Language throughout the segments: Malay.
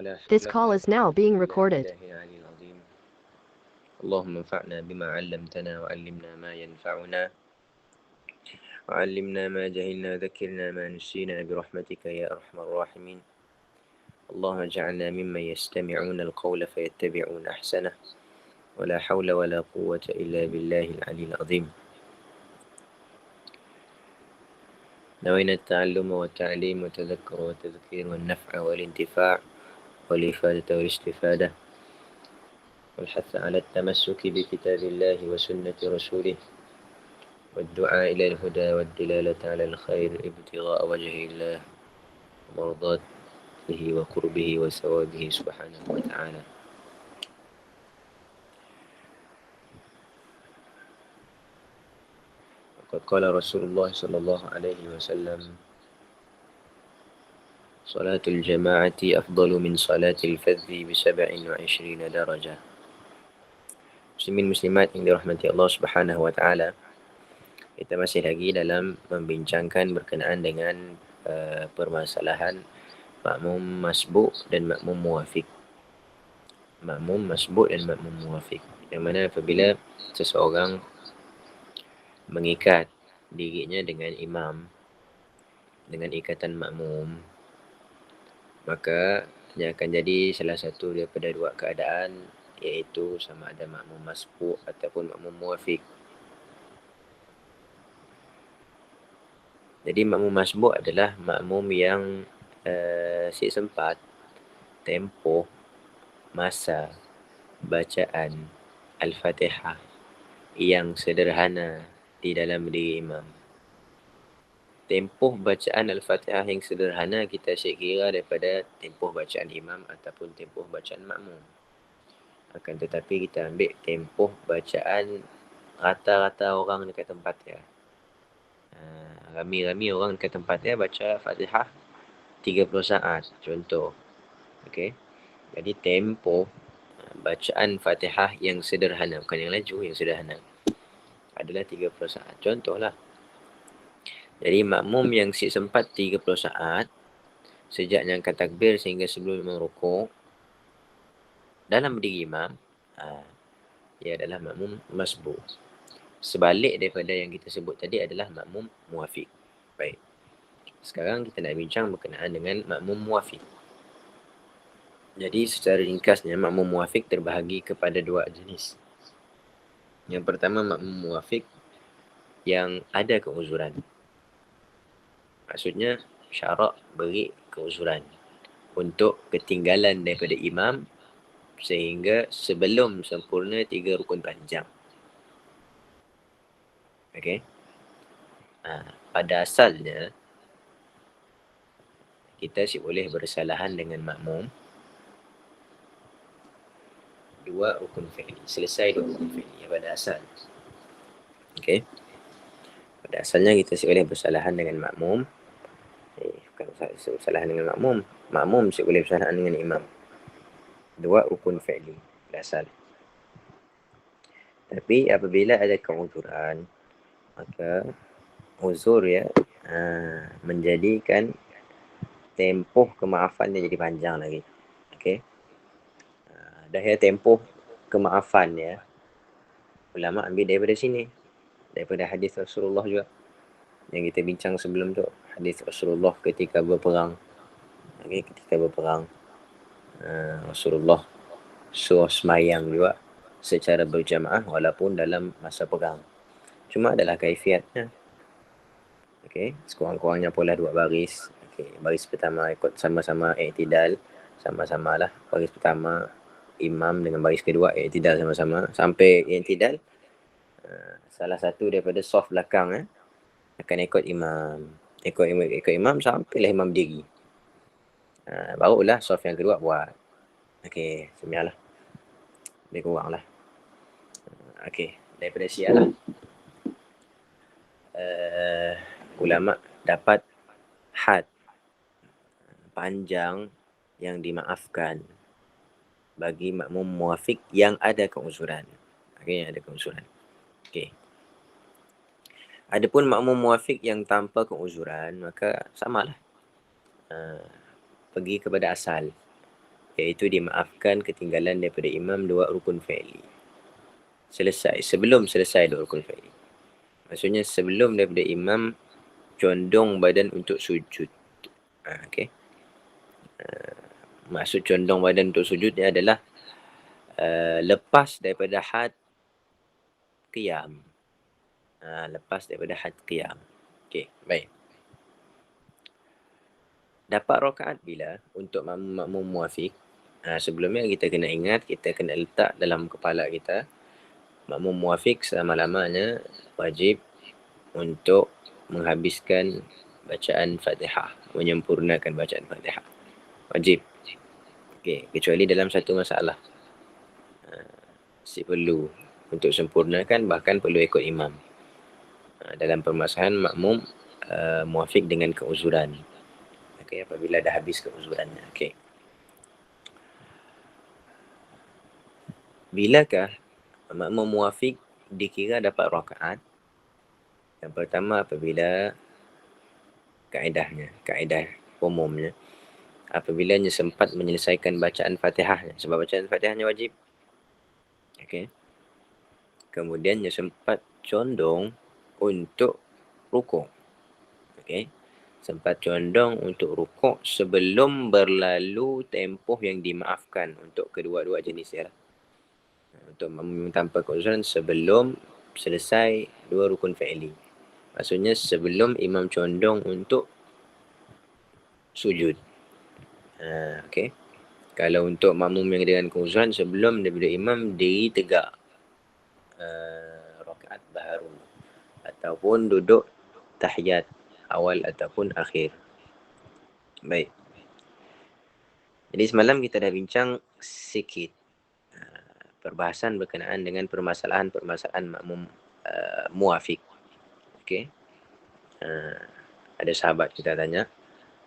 ولا This حول call ولا is now being قوة recorded. إلا بالله العلي العظيم. اللهم انفعنا بما علمتنا وعلمنا ما ينفعنا وعلمنا ما جهلنا ذكرنا ما نسينا برحمتك يا أرحم الراحمين. اللهم اجعلنا ممن يستمعون القول فيتبعون أحسنه ولا حول ولا قوة إلا بالله العلي العظيم. نوينا التعلم والتعليم والتذكر والتذكير والنفع والانتفاع والإفادة والاستفادة والحث على التمسك بكتاب الله وسنة رسوله والدعاء إلى الهدى والدلالة على الخير ابتغاء وجه الله ومرضاته وقربه وثوابه سبحانه وتعالى. وقد قال رسول الله صلى الله عليه وسلم: صلاة الجماعة أفضل من صلاة الفذ ب27 درجة. Muslimin muslimat yang dirahmati Allah Subhanahu wa taala. Kita masih lagi dalam membincangkan berkenaan dengan permasalahan makmum masbu' dan makmum muwafiq. Makmum masbu' dan makmum muwafiq. Yang mana apabila seseorang mengikat dirinya dengan imam dengan ikatan makmum, maka dia akan jadi salah satu daripada dua keadaan, iaitu sama ada makmum masbu' ataupun makmum muwafiq. Jadi makmum masbu' adalah makmum yang si sempat tempoh masa bacaan Al-Fatihah yang sederhana di dalam diri imam. Tempoh bacaan Al-Fatihah yang sederhana kita kira daripada tempoh bacaan imam ataupun tempoh bacaan makmum. Akan tetapi kita ambil tempoh bacaan rata-rata orang dekat tempat dia. Rami-rami orang dekat tempat dia baca Fatihah 30 saat contoh. Okey. Jadi tempoh bacaan Fatihah yang sederhana, bukan yang laju, yang sederhana, adalah 30 saat. Contohlah. Jadi makmum yang sempat 30 saat sejak nyangkat takbir sehingga sebelum imam rukuk dalam berdiri imam, ia adalah makmum masbu'. Sebalik daripada yang kita sebut tadi adalah makmum muwafiq. Baik. Sekarang kita nak bincang berkenaan dengan makmum muwafiq. Jadi secara ringkasnya makmum muwafiq terbahagi kepada dua jenis. Yang pertama makmum muwafiq yang ada keuzuran. Maksudnya syarak beri keuzuran untuk ketinggalan daripada imam sehingga sebelum sempurna 3 rukun panjang. Okey. Pada asalnya kita boleh bersalahan dengan makmum 2 rukun fi'li. Selesai 2 rukun fi'li pada asal. Okey. Pada asalnya kita boleh bersalahan dengan makmum. Bukan bersalahan dengan makmum. Makmum boleh bersalahan dengan imam. 2 rukun fi'li pada asal. Tapi apabila ada keuzuran, maka uzur ya menjadikan tempoh kemaafannya jadi panjang lagi. Okey. Dahil tempoh kemaafan ya, ulama ambil daripada sini, daripada hadis Rasulullah juga yang kita bincang sebelum tu, hadis Rasulullah ketika berperang. Okey, ketika berperang Rasulullah suruh semayang juga secara berjamaah walaupun dalam masa perang. Cuma adalah kaifiatnya. Okey, sekurang-kurangnya pula 2 baris. Okey, baris pertama ikut sama-sama i'tidal, sama-samalah baris pertama imam dengan baris kedua i'tidal sama-sama sampai i'tidal. Salah satu daripada saf belakang akan ikut imam. Ikut imam sampailah imam berdiri. Barulah saf yang kedua buat. Okey, semialah. Lebih kuranglah. Okey, daripada sialah. Ulama dapat had panjang yang dimaafkan bagi makmum muwafiq yang ada keuzuran. Okey, yang ada keuzuran. Okey. Adapun makmum muwafiq yang tanpa keuzuran, maka samalah. Pergi kepada asal. iaitu dimaafkan ketinggalan daripada imam 2 rukun fi'li. Sebelum selesai 2 rukun fi'li. Maksudnya sebelum daripada imam condong badan untuk sujud. Okey. Maksud condong badan untuk sujud ni adalah lepas daripada had qiyam. Lepas daripada had qiyam. Okey, baik. Dapat rakaat bila untuk makmum muafiq? Sebelumnya kita kena ingat, kita kena letak dalam kepala kita, makmum muafiq selama-lamanya wajib untuk menghabiskan bacaan Fatihah, menyempurnakan bacaan Fatihah. Wajib. Okey, kecuali dalam satu masalah. Si perlu untuk sempurnakan, bahkan perlu ikut imam. Dalam permasalahan makmum muafiq dengan keuzuran. Okey, apabila dah habis keuzurannya. Okey. Bilakah makmum muafiq dikira dapat rakaat? Yang pertama, apabila kaedah umumnya, apabila sempat menyelesaikan bacaan Fatihahnya, sebab bacaan Fatihahnya wajib. Okey. Kemudian sempat condong untuk rukuk. Okey. Sempat condong untuk rukuk sebelum berlalu tempoh yang dimaafkan untuk kedua-dua jenis ya. Untuk tanpa keuzuran sebelum selesai 2 rukun fi'li. Maksudnya sebelum imam condong untuk sujud. Okey. Kalau untuk makmum yang dengan keuzuran, sebelum daripada imam diri tegak, rakaat baharu, ataupun duduk tahiyat awal ataupun akhir. Baik. Jadi semalam kita dah bincang sikit perbahasan berkenaan dengan permasalahan-permasalahan makmum muafiq. Okey. Ada sahabat kita tanya,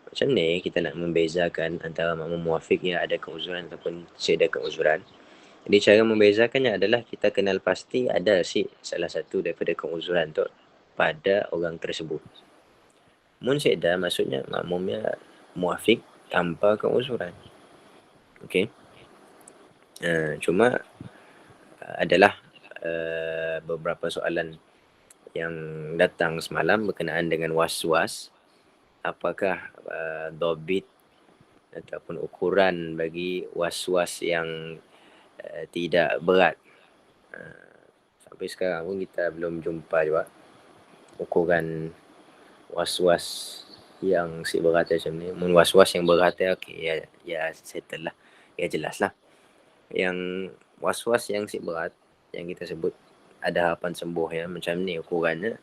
macam ni kita nak membezakan antara makmum muafiq yang ada keuzuran ataupun tiada keuzuran. Jadi cara membezakannya adalah kita kenal pasti ada salah satu daripada keuzuran tu pada orang tersebut. Mun tiada, maksudnya makmumnya muafiq tanpa keuzuran. Okey. Cuma adalah beberapa soalan yang datang semalam berkenaan dengan was-was. Apakah dobit ataupun ukuran bagi was-was yang tidak berat? Sampai sekarang pun kita belum jumpa juga ukuran was-was yang si berat macam ni. Mun was-was yang berat okey, ya settle lah. Ya jelas lah. Yang was-was yang si berat yang kita sebut ada harapan sembuh ya, macam ni ukurannya,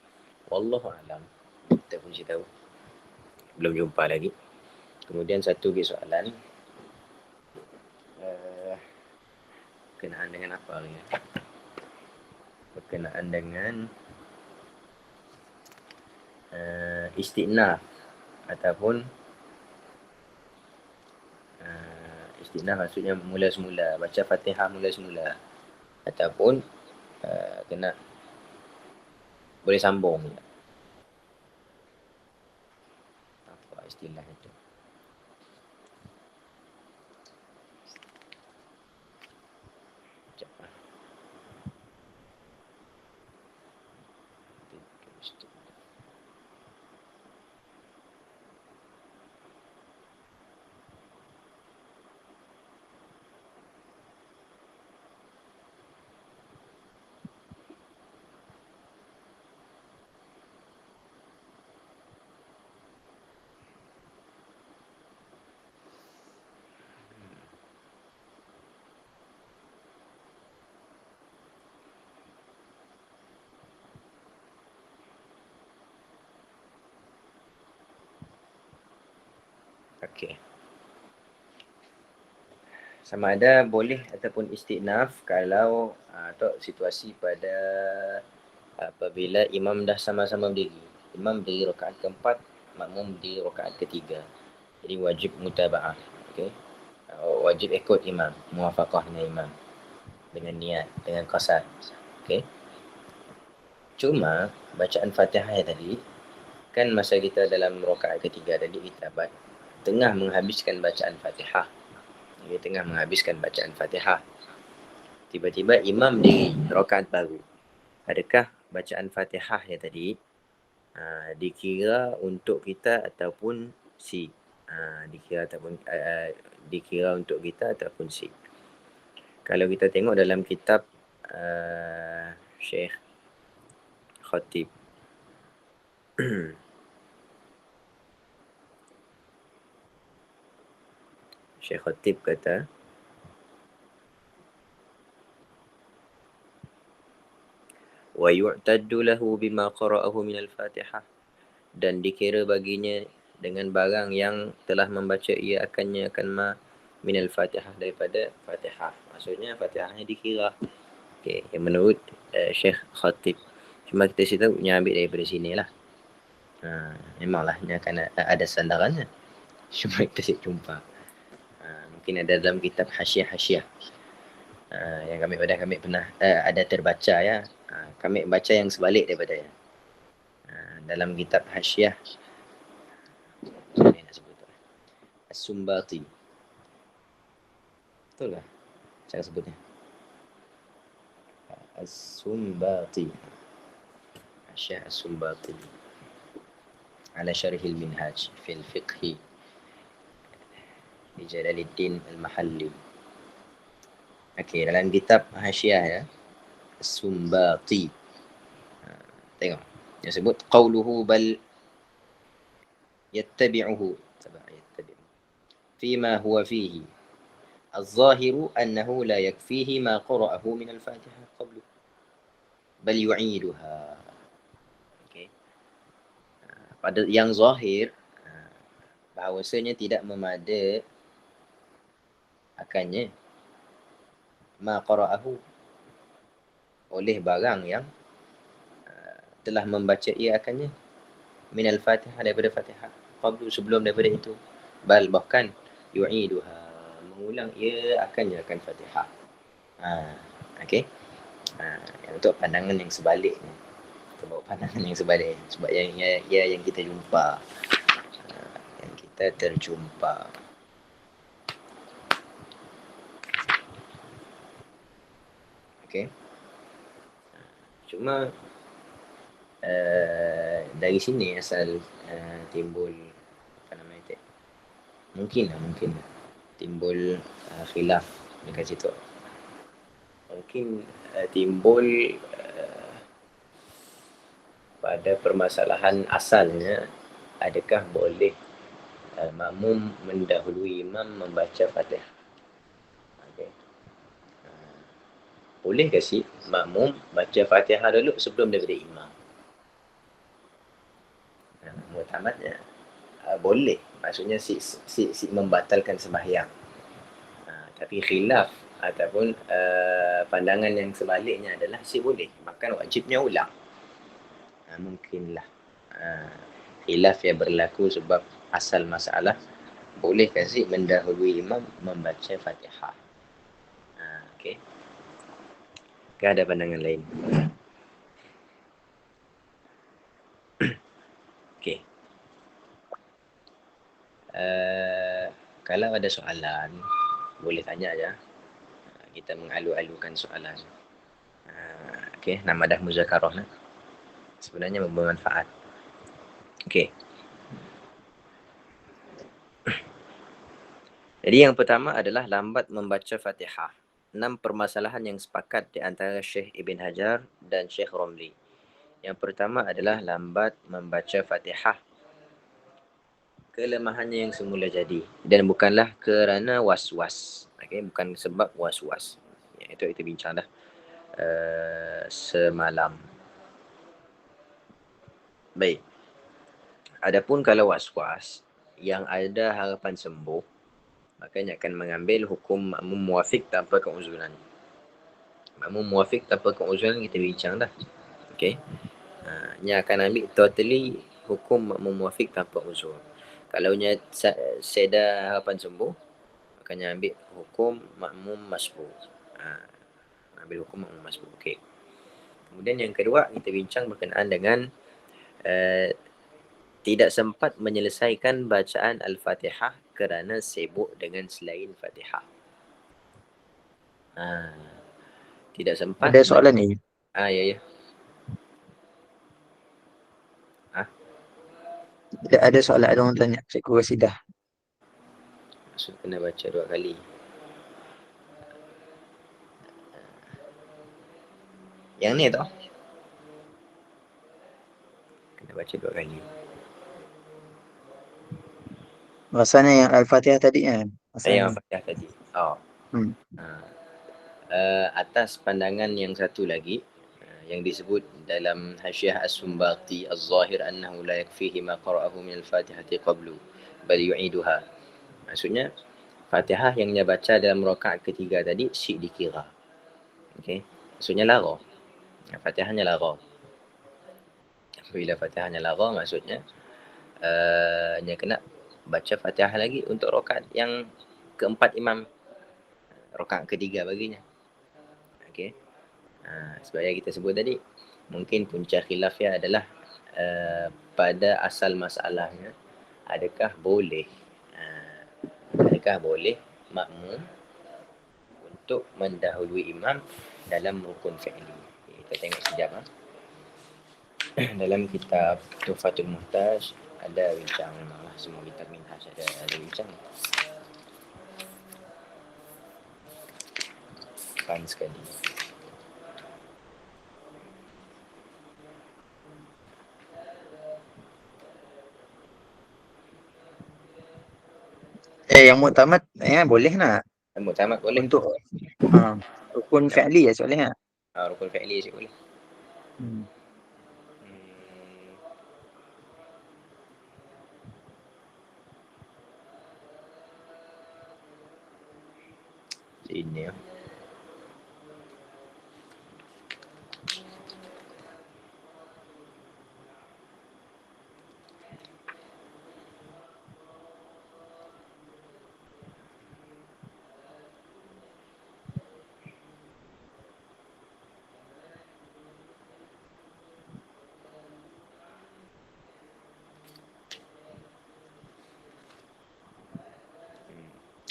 wallahu alam. Kita pun tak tahu. Belum jumpa lagi. Kemudian satu lagi soalan, berkenaan dengan apa lagi? Berkenaan dengan istinaf ataupun istinaf maksudnya mula semula, baca Fatihah mula semula, ataupun kena boleh sambung. Apa istilah itu? Okey. Sama ada boleh ataupun istinaf kalau atau situasi pada apabila imam dah sama-sama berdiri. Imam berdiri rakaat keempat, makmum berdiri rakaat ketiga. Jadi wajib mutaba'ah. Okey. Wajib ikut imam, muwafaqah dengan imam, dengan niat, dengan qasad. Okey. Cuma bacaan Fatihah tadi kan masa kita dalam rakaat ketiga tadi kita tengah menghabiskan bacaan Fatihah. Dia tengah menghabiskan bacaan Fatihah. Tiba-tiba imam di rakaat baru. Adakah bacaan Fatihah ya tadi dikira untuk kita ataupun si? Dikira untuk kita ataupun si. Kalau kita tengok dalam kitab Syekh Khatib Syekh Khatib kata wa yu'taddu lahu bima qara'ahu min al-Fatihah, dan dikira baginya dengan barang yang telah membaca ia akannya akan min al-Fatihah, daripada Fatihah. Maksudnya Fatihahnya dikira. Okey, yang menurut Syekh Khatib. Cuma kita cerita punya ambil daripada sinilah. Memanglah dia akan ada sandarannya. Cuma kita sik jumpa. Mungkin ada dalam kitab Hasyiah-Hasyiah. Yang kami pernah ada terbaca ya. Kami baca yang sebalik daripada ya. Dalam kitab Hasyiah nak sebut As-Sumbati. Betul lah cara sebutnya? As-Sumbati. Hasyiah As-Sumbati ala syarhil minhaj fil fiqhi di Jalaluddin Al-Mahalli. Okey, dalam kitab Hasyiah ya, As-Sumbati. Tengok. Yang sebut qauluhu bal yattabi'uhu fima huwa fihi. الظاهر أنه لا يكفيه ما قرأه من الفاتحة قبل بل يعيدها. Okay. Pada yang zahir bahawasanya tidak memada akannya ma qara'ahu, oleh barang yang telah membaca ia akannya minal Fatihah, daripada Fatihah, qablu, sebelum daripada itu, bal bahkan yu'iduha, mengulang ia akannya akan Fatihah. Okey. Yang untuk pandangan yang sebaliknya, kita bawa pandangan yang sebalik, sebab yang kita jumpa, yang kita terjumpa. Okey. Cuma dari sini asal timbul apa nama itu? Mungkin timbul khilaf dekat situ. Mungkin timbul pada permasalahan asalnya, adakah boleh makmum mendahului imam membaca Fatihah? Okay. Boleh ke si makmum baca Fatihah dulu sebelum daripada imam? Mutamadnya boleh, maksudnya si membatalkan sembahyang. Tapi khilaf ataupun pandangan yang sebaliknya adalah si boleh, bahkan wajibnya ulang. Mungkinlah khilaf yang berlaku sebab asal masalah boleh ke si mendahului imam membaca Fatihah. Okey. Ke ada pandangan lain? Okey. Kalau ada soalan, boleh tanya aja. Kita mengalu-alukan soalan. Okey, nama dah muzakarah lah. Sebenarnya bermanfaat. Okey. Jadi yang pertama adalah lambat membaca Fatihah. 6 permasalahan yang sepakat di antara Syekh Ibn Hajar dan Syekh Romli. Yang pertama adalah lambat membaca Fatihah. Kelemahannya yang semula jadi, dan bukanlah kerana was-was. Okay? Bukan sebab was-was. Ya, itu kita bincang dah semalam. Baik. Adapun kalau was-was yang ada harapan sembuh, makanya akan mengambil hukum makmum muwafiq tanpa keuzuran. Makmum muwafiq tanpa keuzuran kita bincang dah. Okey. Nya akan ambil totally hukum makmum muwafiq tanpa uzur. Kalau nya seda harapan sembuh, akan ambil hukum makmum masbuq. Ambil hukum makmum masbuq. Okey. Kemudian yang kedua kita bincang berkenaan dengan tidak sempat menyelesaikan bacaan Al-Fatihah kerana sibuk dengan selain Fatihah. Tidak sempat. Ada soalan ni. Ya. Ada soalan, ada orang tanya. Cikgu Rasidah. Maksud kena baca 2 kali. Yang ni tau. Kena baca 2 kali. Rasanya yang Al-Fatihah tadi kan? Yang Fatihah tadi. Atas pandangan yang satu lagi, yang disebut dalam Hasyiah As-Sumbati Az-Zahir annahu la yakfihi ma qara'ahu min al-Fatihati qablu bal yu'iduha. Maksudnya Fatihah yang dia baca dalam rakaat ketiga tadi syik dikira. Okey. Maksudnya lara. Fatihahnya lara. Bila Fatihahnya lara maksudnya dia kena baca Fatihah lagi untuk rakaat yang keempat imam. Rakaat ketiga baginya. Okey. Sebab yang kita sebut tadi, mungkin punca khilafnya adalah pada asal masalahnya, adakah boleh makmum untuk mendahului imam dalam rukun fi'li. Kita tengok sekejap. Dalam kitab Tuhfatul Muhtaj ada bincang, memanglah semua kitab Minhaj ada bincang. Fun sekali. Yang muktamad boleh nak? Muktamad boleh. Untuk rukun fi'li ya soalnya. Rukun fi'li je boleh. Ini ya.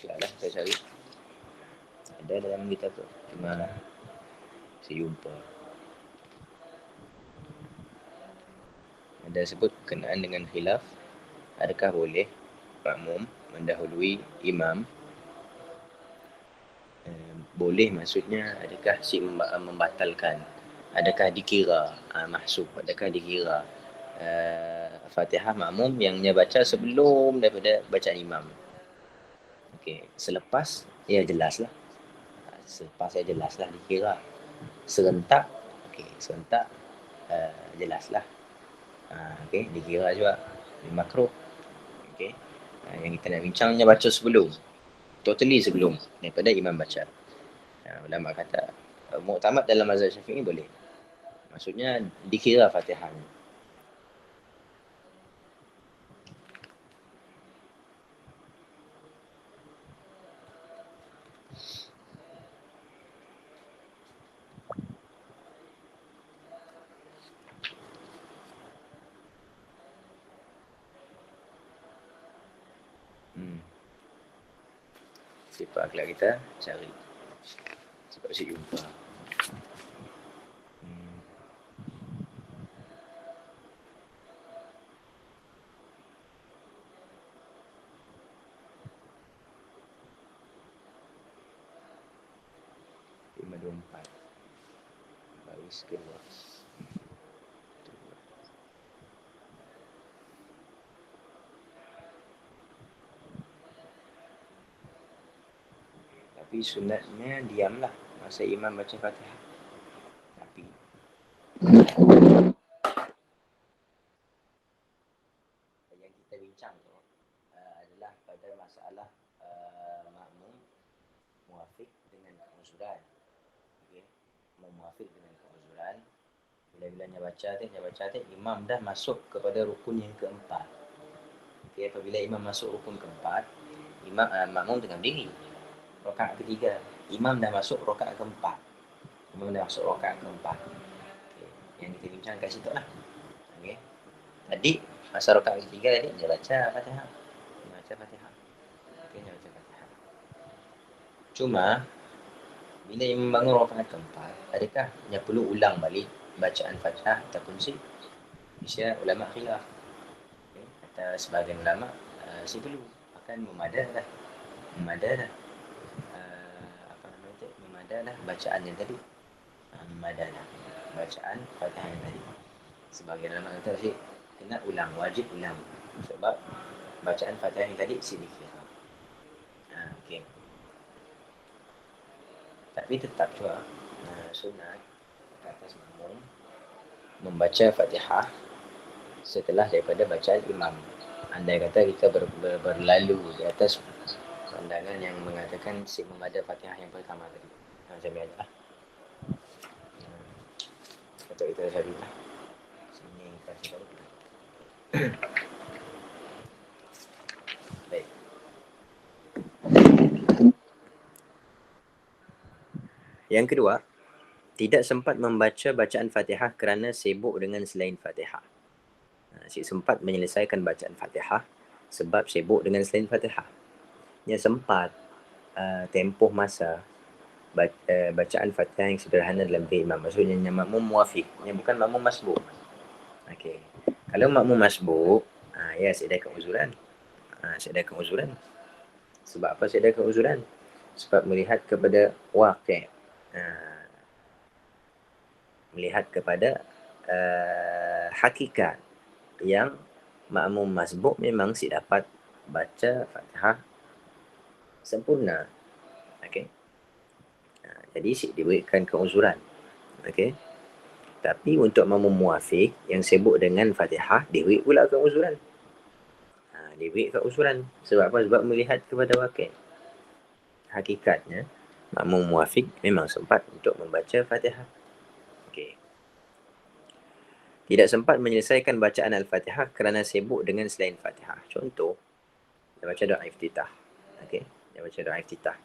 Taklah saya cari. Ada dalam kitab tu. Cuma saya jumpa. Ada sebut berkenaan dengan khilaf. Adakah boleh makmum mendahului imam? Boleh maksudnya adakah si membatalkan? Adakah dikira mahsub? Adakah dikira Fatihah makmum yang dia baca sebelum daripada bacaan imam? Okey, selepas ya jelaslah. Selepas ya jelaslah dikira. Serentak, okey, serentak jelaslah. Okey, dikira juga makruh. Okey. Yang kita nak bincangnya baca sebelum. Totally sebelum daripada imam baca. Ulama kata muktamad dalam mazhab Syafi'i boleh. Maksudnya dikira Fatihah. Sifat akhlak kita cari. Sebab saya jumpa. Baris kewas. Tapi sunatnya diamlah masa imam baca Fatihah. Tapi yang kita bincang tu adalah pada masalah makmum muafiq dengan keuzuran. Okey, muafiq dengan keuzuran. Bila-bila dia baca tu imam dah masuk kepada rukun yang keempat. Okey, apabila imam masuk rukun keempat, imam makmum tengah berdiri. Rakaat ketiga, imam dah masuk rakaat keempat. Okay. Yang kita bincang kat situ lah. Okay. Tadi masa rakaat ketiga tadi dia baca Fatihah. Cuma bila imam bangun rakaat keempat, adakah yang perlu ulang balik bacaan Fatihah ataupun si? Bisa ulama khilaf. Okay. Kata sebahagian ulama, si perlu. Akan memadahlah. Memadahlah. Apa nama itu? Memadahlah bacaan yang tadi. Memadahlah bacaan Fatihah yang tadi. Sebahagian ulama kata si kena ulang, wajib ulang. Sebab bacaan Fatihah yang tadi sedikit. Okay. Tapi tetap juga sunat atas makmum membaca Fatihah setelah daripada bacaan imam. Andai kata kita berlalu di atas pandangan yang mengatakan si membaca Fatihah yang pertama tadi. Saya biar lah. Kata kita tadi lah. Sini kasih tahu. Baik. Yang kedua, tidak sempat membaca bacaan Fatihah kerana sibuk dengan selain Fatihah. Si sempat menyelesaikan bacaan Fatihah sebab sibuk dengan selain Fatihah. Yang sempat tempoh masa bacaan Fatihah yang sederhana dalam bilik imam. Maksudnya yang makmum muafiq, yang bukan makmum masbuk. Okey. Kalau makmum masbuk, ya saya ada keuzuran. Saya ada keuzuran. Sebab apa saya ada keuzuran? Sebab melihat kepada waqi'. Melihat kepada hakikat yang makmum masbuk memang si dapat baca Fatihah sempurna. Okey. Jadi si diberikan keuzuran. Okey. Tapi untuk makmum muafiq yang sibuk dengan Fatihah, diberi pula keuzuran. Diberi keuzuran. Sebab apa? Sebab melihat kepada waqi'. Hakikatnya makmum muafiq memang sempat untuk membaca Fatihah. Okey. Tidak sempat menyelesaikan bacaan Al-Fatihah kerana sibuk dengan selain Fatihah. Contoh, dia baca doa iftitah. Okey, dia baca doa iftitah.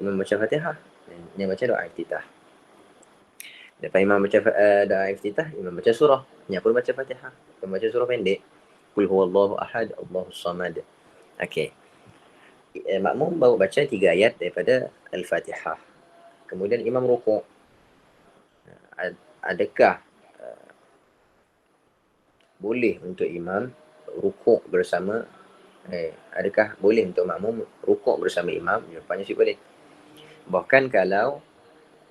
Imam baca Fatihah, dia baca doa iftitah. Lepas imam baca doa iftitah, imam baca surah. Dia pun baca Fatihah. Dia baca surah pendek. Qul huwallahu ahad, Allahus samad. Okey. Makmum baru baca 3 ayat daripada Al-Fatihah. Kemudian imam rukuk. Adakah boleh untuk imam rukuk bersama adakah boleh untuk makmum rukuk bersama imam? Jawapannya sih boleh. Bahkan kalau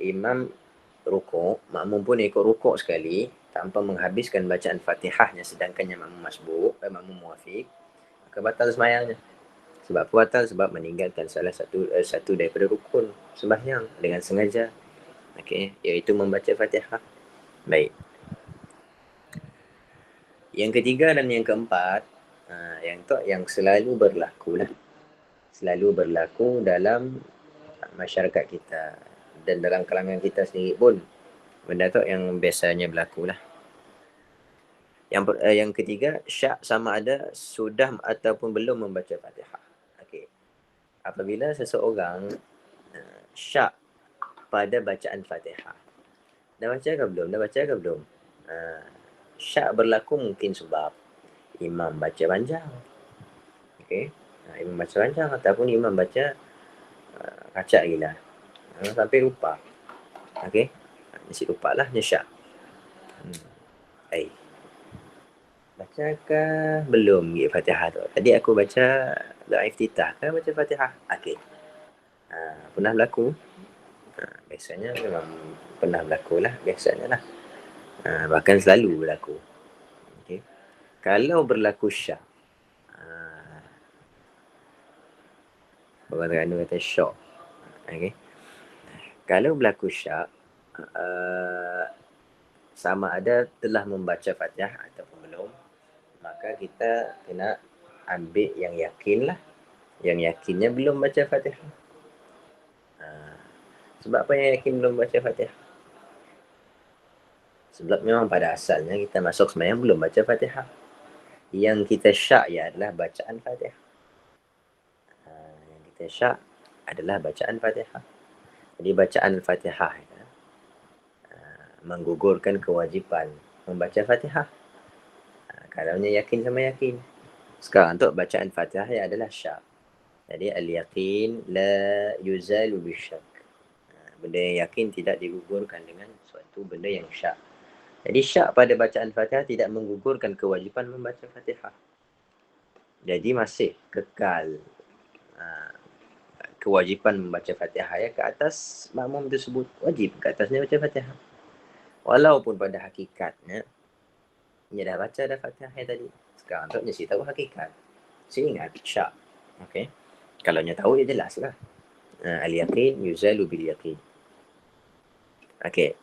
imam rukuk, makmum pun ikut rukuk sekali tanpa menghabiskan bacaan Fatihahnya, sedangkan yang makmum masbuk, makmum muafiq, maka batal sembahyangnya. Sebab apa batal? Sebab meninggalkan salah satu daripada rukun sembahyang dengan sengaja. Okey, iaitu membaca Fatihah. Baik. Yang ketiga dan yang keempat, yang selalu berlaku lah. Selalu berlaku dalam masyarakat kita dan dalam kalangan kita sendiri pun. Benda tu yang biasanya berlaku lah. Yang ketiga, syak sama ada sudah ataupun belum membaca Fatihah. Okey. Apabila seseorang syak pada bacaan Fatihah. Dah baca ke belum? Dah baca ke belum? Syak berlaku mungkin sebab imam baca panjang. Okey. Imam baca panjang ataupun imam baca kacak gila. Sampai lupa. Okey. Mesti lupa lah, dia syak. Baca ke belum gitu Fatihah tu? Tadi aku baca doa iftitah kan baca Fatihah. Okey. Pernah berlaku? Biasanya memang pernah berlaku lah. Biasanya lah. Bahkan selalu berlaku. Okay. Kalau berlaku syak, orang Terengganu kata syok. Okay. Kalau berlaku syak, sama ada telah membaca Fatihah ataupun belum, maka kita kena ambil yang yakin lah. Yang yakinnya belum baca Fatihah. Sebab apa yang yakin belum baca Fatihah? Sebab memang pada asalnya kita masuk sembahyang belum baca Fatihah. Yang kita syak ya adalah bacaan Fatihah. Yang kita syak adalah bacaan Fatihah. Jadi bacaan Fatihah menggugurkan kewajipan membaca Fatihah. Kalaunya yakin sama yakin. Sekarang untuk bacaan Fatihah adalah syak. Jadi al-yaqin la yuzalu bisyak. Benda yang yakin tidak digugurkan dengan suatu benda yang syak. Jadi syak pada bacaan Fatihah tidak menggugurkan kewajipan membaca Fatihah. Jadi masih kekal kewajipan membaca Fatihah ya ke atas makmum tersebut. Wajib ke atasnya baca Fatihah. Walaupun pada hakikatnya dia dah baca dah Fatihah tadi. Sekarang tu dia tahu hakikat. Sini ingat syak. Okey. Kalau dia tahu dia jelaslah. Al-yaqin yuzalu bil yaqin. Okey.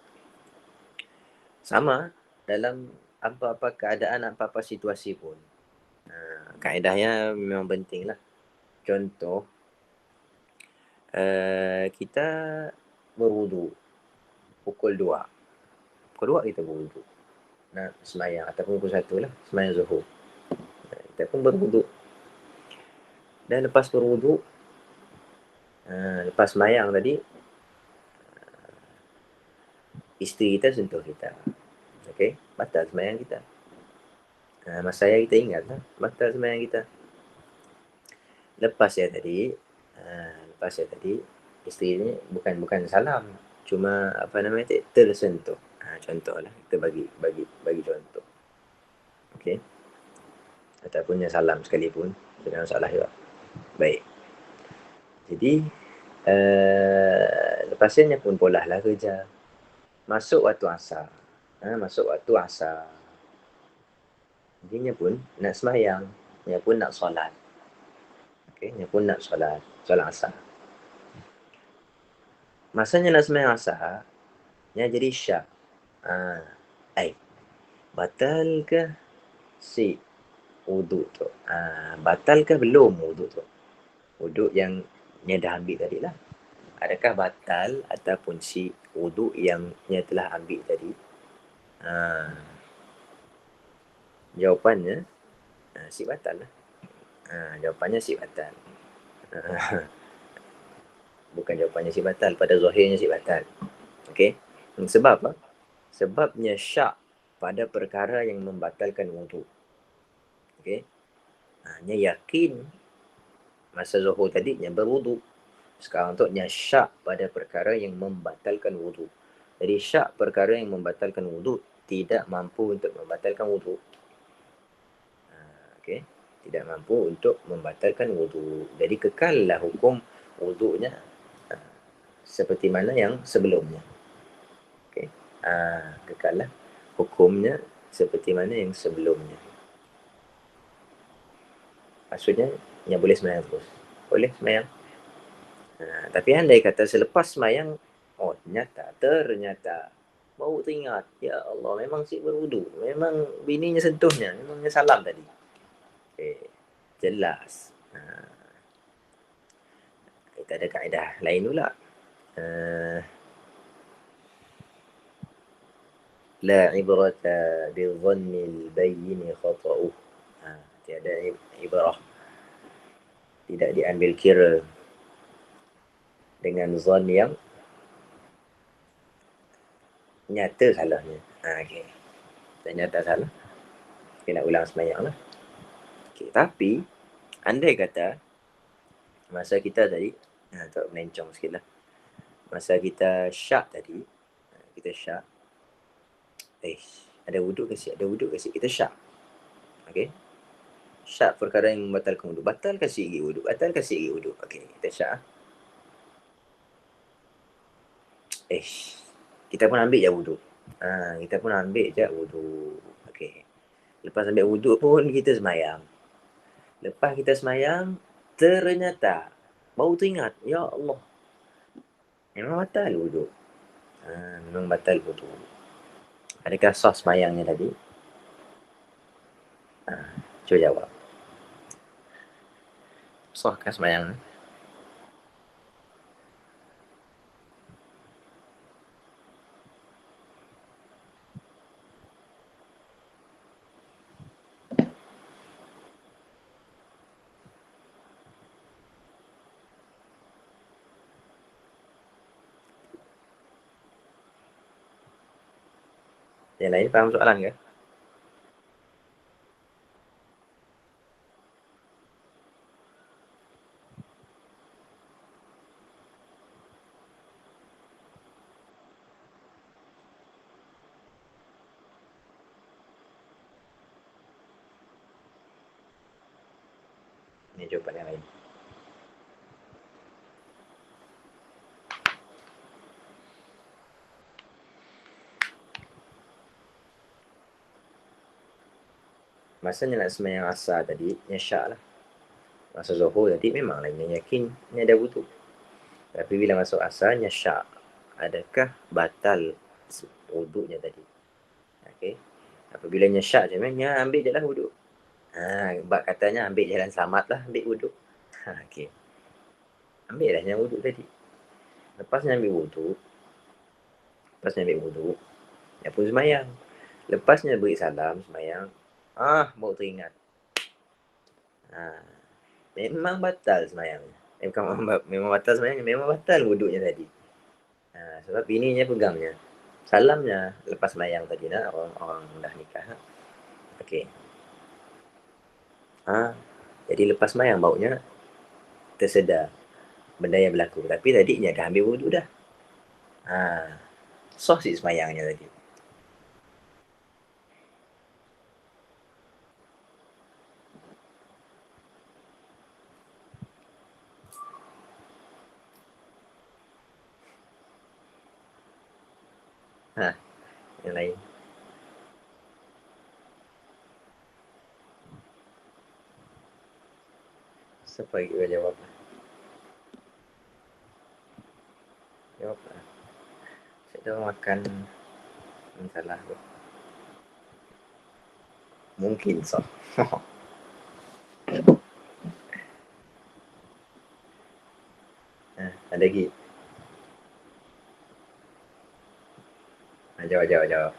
Sama dalam apa-apa keadaan, apa-apa situasi pun. Kaedahnya memang penting lah. Contoh, kita berwudu pukul 2. Pukul 2 kita berwudu. Nak semayang ataupun pukul 1 lah, semayang zuhur. Kita pun berwudu. Dan lepas berwudu, lepas semayang tadi, isteri kita sentuh kita. Okey, batal semayang kita. Masa saya kita ingat lah, batal semayang kita. Lepas saya tadi, isteri ni bukan salam, cuma apa namanya tersentuh. Contohlah kita bagi contoh. Okey. Ataupun yang salam sekalipun, jangan salah juga. Baik. Jadi lepasnya pun polah lah kerja. Masuk waktu asar. Masuk waktu asar. Dia pun nak semayang, dia pun nak solat. Okey, dia pun nak solat asar. Masanya nak semayang asar, dia jadi syak. Batal ke si wuduk tu? Batal ke belum wuduk tu? Wuduk yang dia dah ambil tadi lah. Adakah batal ataupun si wuduk yang dia telah ambil tadi? Jawapannya si batal lah. Jawapannya si batal. Bukan jawapannya si batal, pada zahirnya si batal. Okey. Sebab apa? Sebabnya syak pada perkara yang membatalkan wuduk. Okey. Dia yakin masa zuhur tadi dia berwuduk. Sekarang tu dia syak pada perkara yang membatalkan wuduk. Jadi syak perkara yang membatalkan wuduk tidak mampu untuk membatalkan wuduk. Okey. Tidak mampu untuk membatalkan wuduk. Jadi kekallah hukum wuduknya seperti mana yang sebelumnya. Okey. Kekallah hukumnya seperti mana yang sebelumnya. Maksudnya, dia boleh semayang terus. Boleh semayang. Tapi andai kata selepas semayang, ternyata baru teringat, ya Allah, memang si berwudu. Memang bininya sentuhnya, memangnya salam tadi. Jelas. Kita ada kaedah lain pula. La ibrata bi-dhannil bayyin khata'uh. Tiada ibrah. Tidak diambil kira dengan zon yang nyata salahnya. Okey. Ternyata salah. Kita nak ulang semayang lah. Okay. Tapi, andai kata masa kita tadi, tak melencong sikit lah. Masa kita syak tadi, kita syak. Ada wuduk ke si? Ada wuduk ke si? Kita syak. Okey. Syak perkara yang membatalkan wuduk. Batal ke si wuduk? Batal ke si wuduk? Okey, kita syak. Kita pun ambil je wuduk. Kita pun ambil je wuduk. Okey. Lepas ambil wuduk pun kita semayang. Lepas kita semayang, ternyata baru teringat, ya Allah, memang batal wuduk. Memang batal wuduk. Adakah sah semayangnya tadi? Cuba jawab. Sahkah semayangnya? Yang lain faham soalan ke? Ini jawapan yang lain. Masanya nak semayang asar tadi, syak lah. Masa Zuhur tadi memang lainnya yakin ni ada wudu. Tapi bila masuk asar, syak. Adakah batal wudunya tadi? Okey. Apabila syak je, ambil je lah wudu. Bab katanya ambil jalan selamat lah, ambil wudu. Okey. Ambil lah yang wudu tadi. Lepasnya ambil wudu, dia pun semayang. Lepasnya beri salam, semayang. Baru teringat. Memang batal semayangnya. Memang batal semayangnya, memang batal wuduknya tadi. Sebab bininya pegangnya. Salamnya lepas semayang tadi nak, orang dah nikah. Okey. Jadi lepas semayang baunya tersedar benda yang berlaku. Tapi tadi dia dah ambil wuduk dah. Sah si semayangnya tadi. Yang lain. Siapa lagi boleh jawab? Jawab lah. Saya dah makan salah tu. Mungkin sah. Ada lagi? Jawab.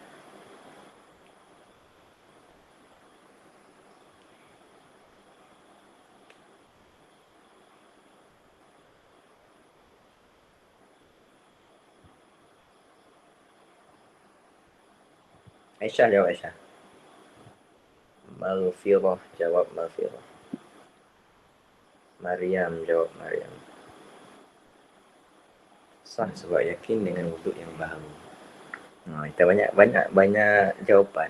Aisyah jawab Aisyah. Maghfirah jawab Maghfirah. Maryam jawab Maryam. Sah sebab yakin dengan wuduk yang baharu. Kita banyak jawapan.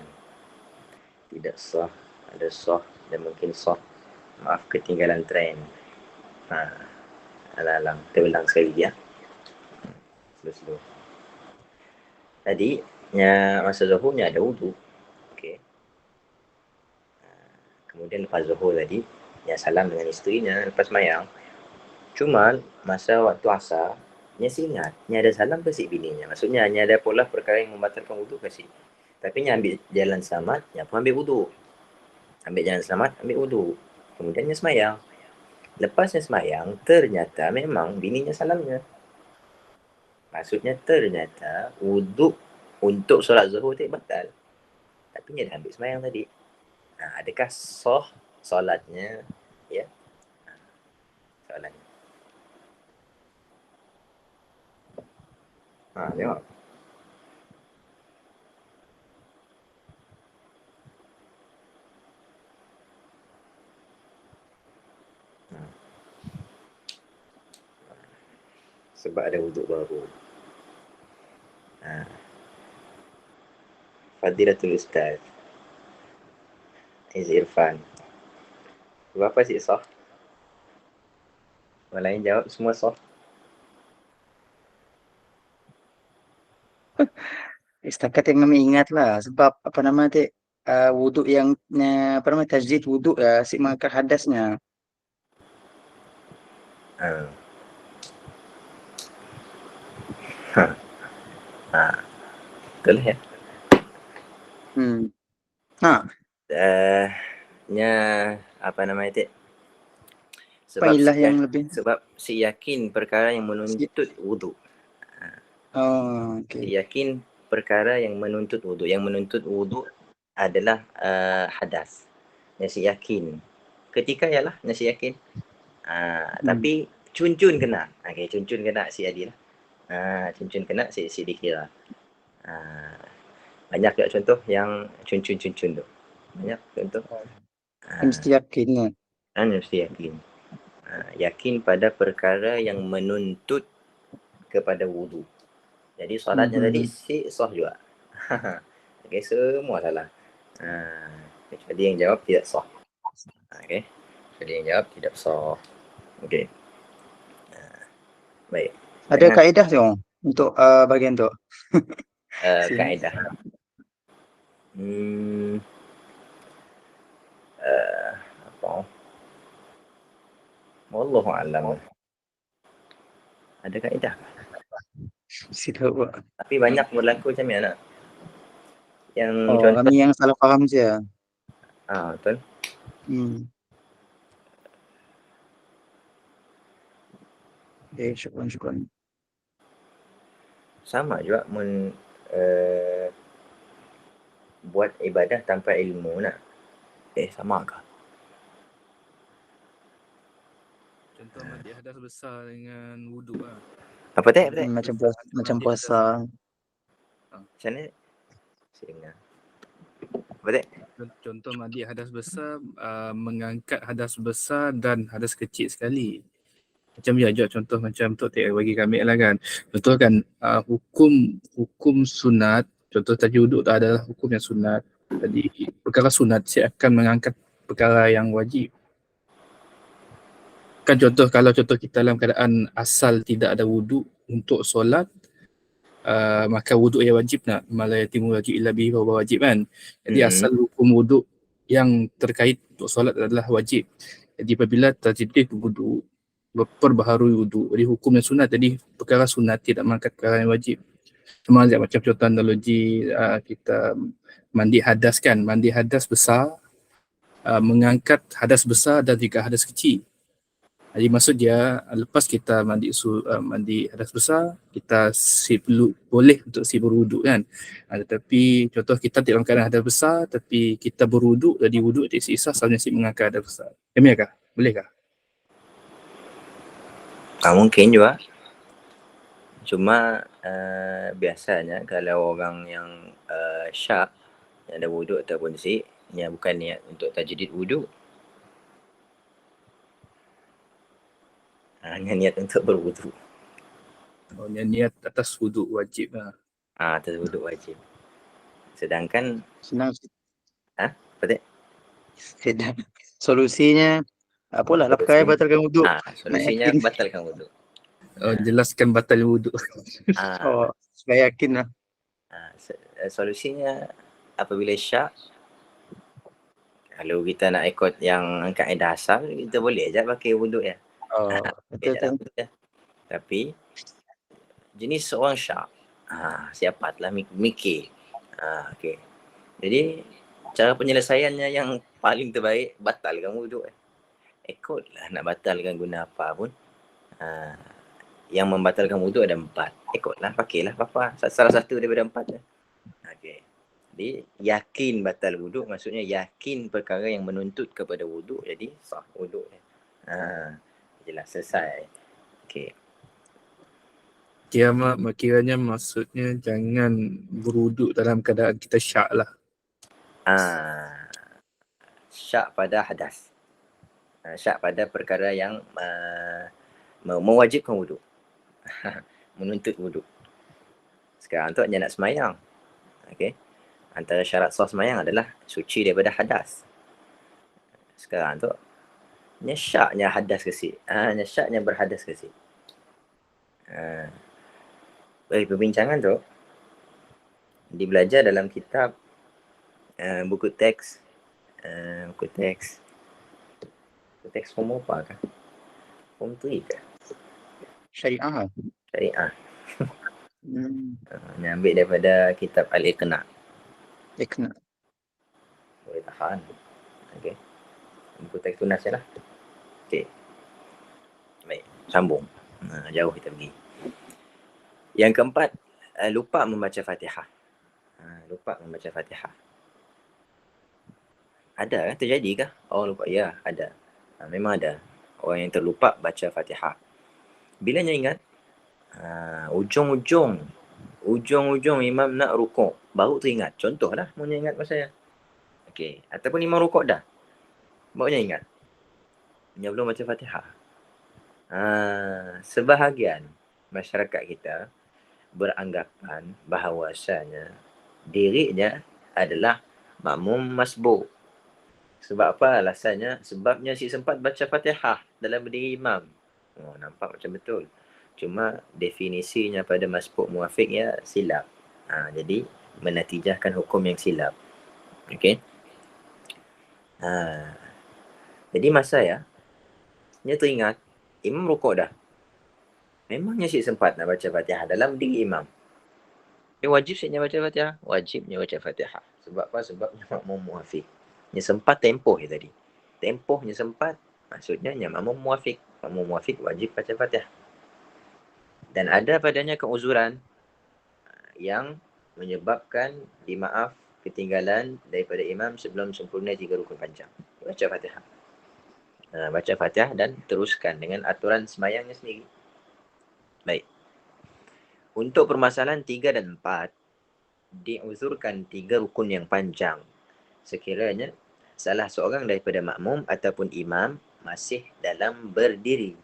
Tidak sah, ada sah dan mungkin sah. Maaf ketinggalan trend. Alang-alang, kita ulang sekali ya. Slow. Tadi masa zuhurnya ada wuduk. Okey. Kemudian lepas zuhur tadi, salam dengan isterinya lepas mayang. Cuma masa waktu asar, ingat, ada salam ke si bininya. Maksudnya ada pula perkara yang membatalkan wuduk ke si. Tapi ambil jalan selamat, pun ambil wuduk. Ambil jalan selamat, ambil wuduk. Kemudian semayang. Lepasnya semayang, ternyata memang bininya salamnya. Maksudnya ternyata wuduk untuk solat zuhur tu batal. Tapi dia dah ambil semayang tadi. Adakah sah solatnya? Ya. Soalannya. Jawab. Sebab ada wuduk baru. Fadilatul Ustaz Iz Irfan. Berapa sih sah? Orang lain jawab semua sah. Setakat yang kami ingat lah. Sebab apa nama tu, wuduk yang apa nama tajdid wuduk si mengangkat hadasnya. Betul ya. Apa nama itu? Sebab si yakin perkara yang menuntut wuduk. Okay. Si yakin perkara yang menuntut wuduk. Yang menuntut wuduk adalah hadas. Yang si yakin. Ketika ialah yang si yakin. Tapi cun-cun kena. Okay, cun-cun kena si Adil. Cun-cun kena si dikira. Banyak tak contoh yang cun-cun tu? Banyak contoh. Mesti yakin lah. Mesti yakin. Yakin pada perkara yang menuntut kepada wudu. Jadi solatnya tadi si sah juga. Okay, semua salah. Kecuali yang jawab tidak sah. Okay. Jadi yang jawab tidak sah. Okey. Baik. Ada Dengan kaedah tu untuk bagian tu. Sini. kaedah. Hmm, uh, apa? Wallahu a'lam. Ada kaedah. Sila buat. Tapi banyak berlaku macam ni nak. Yang Oh, contoh, kami yang salah faham je. betul. Hmm. Syukran. Sama juga uh, buat ibadah tanpa ilmu nak. Sama ke? Contoh mandi hadas besar dengan wuduk lah. Apa tak? Macam puasa. Macam mana? Saya dengar. Apa tak? Contoh mandi hadas besar, mengangkat hadas besar dan hadas kecil sekali. Macam contoh macam tu bagi kami lah kan. Contoh kan hukum sunat, contoh tadi wuduk tu adalah hukum yang sunat. Jadi perkara sunat saya akan mengangkat perkara yang wajib. Kan contoh kalau kita dalam keadaan asal tidak ada wuduk untuk solat, maka wuduk yang wajib nak mala yatimu wajib illa bihi wa wajib kan. Jadi asal hukum wuduk yang terkait untuk solat adalah wajib. Jadi apabila terjadi wuduk, perbaharui wuduk, jadi hukum yang sunat, jadi perkara sunat tidak mengangkat perkara yang wajib. Cuma macam contoh analogi kita mandi hadas kan, mandi hadas besar mengangkat hadas besar dan juga hadas kecil. Jadi maksud dia lepas kita mandi hadas besar, kita boleh untuk berwuduk kan. Tetapi contoh kita dalam keadaan hadas besar tapi kita berwuduk, jadi wuduk tak sisa sambil mengangkat hadas besar. Demikian kah? Bolehkah? Mungkin juga. Cuma biasanya kalau orang yang syak, yang ada wuduk ataupun yang bukan niat untuk tajdid wuduk, hanya niat untuk berwuduk. Oh, niat atas wuduk wajib lah. Atas wuduk wajib. Sedangkan Senang. apa tak? Sedang. Solusinya apalah lah perkara batalkan wuduk. Solusinya batalkan wuduk. Jelaskan batal wuduk. Supaya yakin lah. Solusinya apabila syak, kalau kita nak ikut yang kaedah asal, kita boleh je pakai wuduk ya. Betul. Tapi jenis seorang syak, siapatlah mikir. Okey. Jadi cara penyelesaiannya yang paling terbaik, batalkan wuduk. Ikutlah nak batalkan guna apa pun. Yang membatalkan wuduk ada 4. Ikutlah, pakailah apa-apa. Salah satu daripada 4 je. Okey. Jadi yakin batal wuduk, maksudnya yakin perkara yang menuntut kepada wuduk, jadi sah wuduk. Jelas, selesai. Okey. Kiamat kiranya maksudnya jangan berwuduk dalam keadaan kita syak lah. Syak pada hadas. Syak pada perkara yang mewajibkan wuduk. Menuntut wuduk. Sekarang tu dia nak semayang. Okey. Antara syarat sah semayang adalah suci daripada hadas. Sekarang tu syaknya hadas kecil. Syaknya berhadas kecil. Bagi perbincangan tu dibelajar dalam kitab buku teks form apa kah? Form 3 kah? Syariah. Yang ambil daripada kitab Al-Iqna. Boleh tahan. Okey. Buku teks tunas je lah. Okey. Baik, sambung. Jauh kita pergi. Yang keempat, lupa membaca Fatihah. Ada kan? Terjadi kah? Lupa. Ya, ada. Memang ada orang yang terlupa baca Fatihah. Bilanya ingat, ujung-ujung imam nak rukuk, baru teringat. Contohlah, maunya ingat masa saya. Okey. Ataupun imam rukuk dah, barunya ingat. Dia belum baca Fatihah. Sebahagian masyarakat kita beranggapan bahawasanya dirinya adalah makmum masbuk. Sebab apa alasannya? Sebabnya si sempat baca Fatihah dalam berdiri imam. Oh, nampak macam betul. Cuma definisinya pada masbuk muafiq ya silap. Jadi menatijahkan hukum yang silap. Okey. Jadi masa ya, dia teringat imam rukuk dah. Memangnya si sempat nak baca Fatihah dalam berdiri imam. Dia wajib siknya baca Fatihah. Wajibnya baca Fatihah. Sebab apa? Sebabnya makmum muafiq. Dia sempat tempoh ya tadi. Tempohnya sempat. Maksudnya makmum muafiq. Makmum muafiq wajib baca Fatihah. Dan ada padanya keuzuran yang menyebabkan dimaaf ketinggalan daripada imam sebelum sempurna 3 rukun panjang. Baca Fatihah. Baca Fatihah dan teruskan dengan aturan semayangnya sendiri. Baik. Untuk permasalahan 3 dan 4, diuzurkan 3 rukun yang panjang sekiranya salah seorang daripada makmum ataupun imam masih dalam berdiri.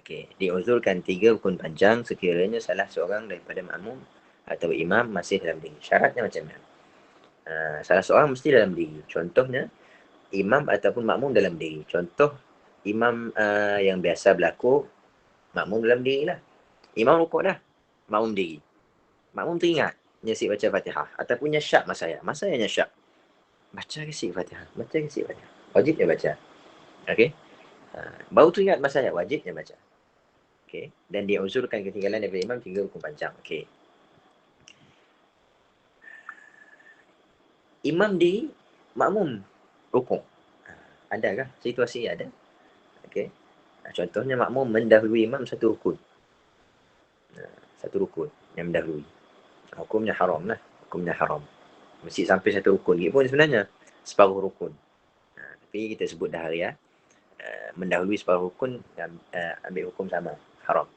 Okey, diuzurkan 3 rukun panjang sekiranya salah seorang daripada makmum atau imam masih dalam diri. Syaratnya macam mana? Salah seorang mesti dalam diri. Contohnya, imam ataupun makmum dalam diri. Contoh, imam yang biasa berlaku, makmum dalam diri lah. Imam rukuk dah, makmum diri. Makmum teringat, nyesik baca Fatihah. Ataupun nyesyak masa yang nyesyak. Baca kesik Fatihah. Wajib dia baca. Okey. Baru teringat masa wajib dia baca. Okey. Dan dia uzurkan ketinggalan daripada imam 3 rukun panjang. Okey. Imam di makmum rukuk. Adakah situasi ada? Okey. Contohnya makmum mendahului imam satu rukun. Satu rukun yang mendahului. Hukumnya haram lah. Hukumnya haram. Mesti sampai satu rukun. Dia pun sebenarnya separuh rukun. Tapi kita sebut dah ya. Mendahului separuh rukun ambil hukum sama. Haram.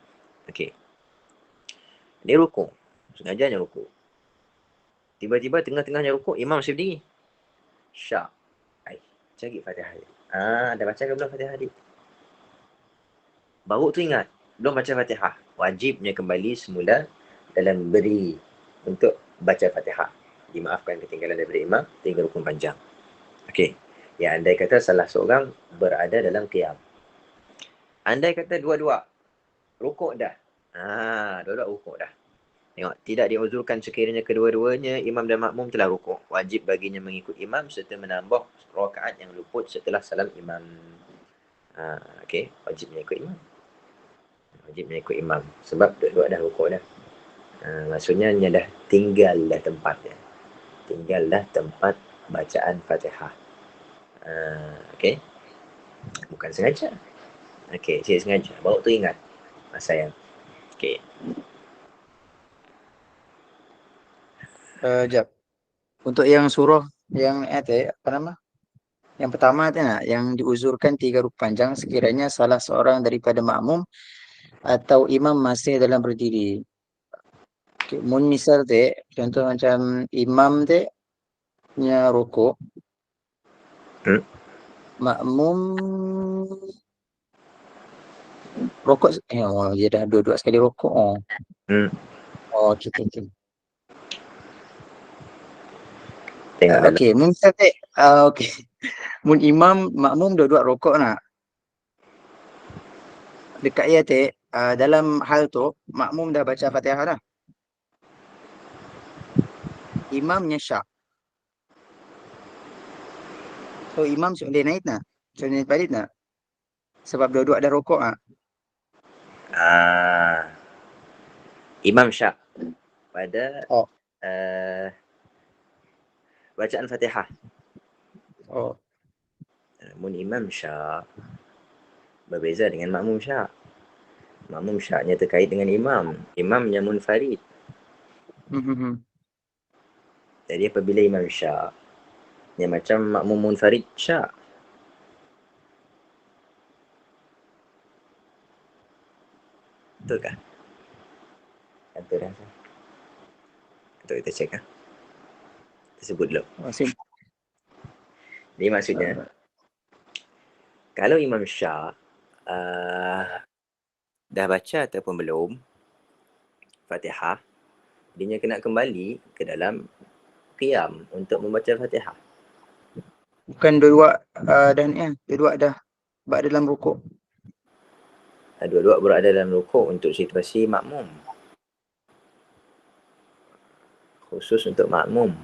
Okey. Dia rukuk. Sengajanya rukuk. Tiba-tiba tengah-tengahnya rukuk, imam masih berdiri. Syak. Cari Fatihah. Dah baca ke belum Fatihah tadi? Baru tu ingat. Belum baca Fatihah. Wajibnya kembali semula dalam berdiri untuk baca Fatihah. Dimaafkan ketinggalan daripada imam, 3 rukun panjang. Okey. Ya, andai kata salah seorang berada dalam qiyam. Andai kata dua-dua rukuk dah. Dua-dua rukuk dah. Tengok, tidak diuzurkan sekiranya kedua-duanya imam dan makmum telah rukuk. Wajib baginya mengikut imam serta menambah rakaat yang luput setelah salam imam. Okey, wajib mengikut imam. Sebab dua-dua dah rukuk dah. Maksudnya dah tinggal tempat bacaan Fatihah. Okey. Bukan sengaja. Okey, saya sengaja. Baru tu ingat masa yang. Okey. Jap. Untuk yang surah yang apa nama? Yang pertama tu nak, yang diuzurkan 3 rukun panjang sekiranya salah seorang daripada makmum atau imam masih dalam berdiri. Okay. Mun misal contoh macam imam nya rukuk. Makmum rokok dia dah dua-dua sekali rokok. Okey. Okey, mun okey. Mun imam makmum dua-dua rokok nak. Dekat ia dalam hal tu makmum dah baca Fatihah dah. Imam nyesyak. So imam boleh naik nak? Boleh naik balik nak? Sebab dua-dua ada rokok Imam syak pada bacaan Fatihah. Mun imam syak berbeza dengan makmum syak. Makmum syaknya terkait dengan imam. Imamnya munfarid. Jadi apabila imam syak, dia macam makmum munfarid syak. Betulkah? Betul dah. Untuk kita cek kita sebut dulu. Jadi maksudnya kalau imam syak dah baca ataupun belum Fatihah, dia kena kembali ke dalam qiyam untuk membaca Fatihah. Bukan dua-dua dah ni kan. Dua-dua dah berada dalam rukuk. Dua-dua berada dalam rukuk untuk situasi makmum. Khusus untuk makmum.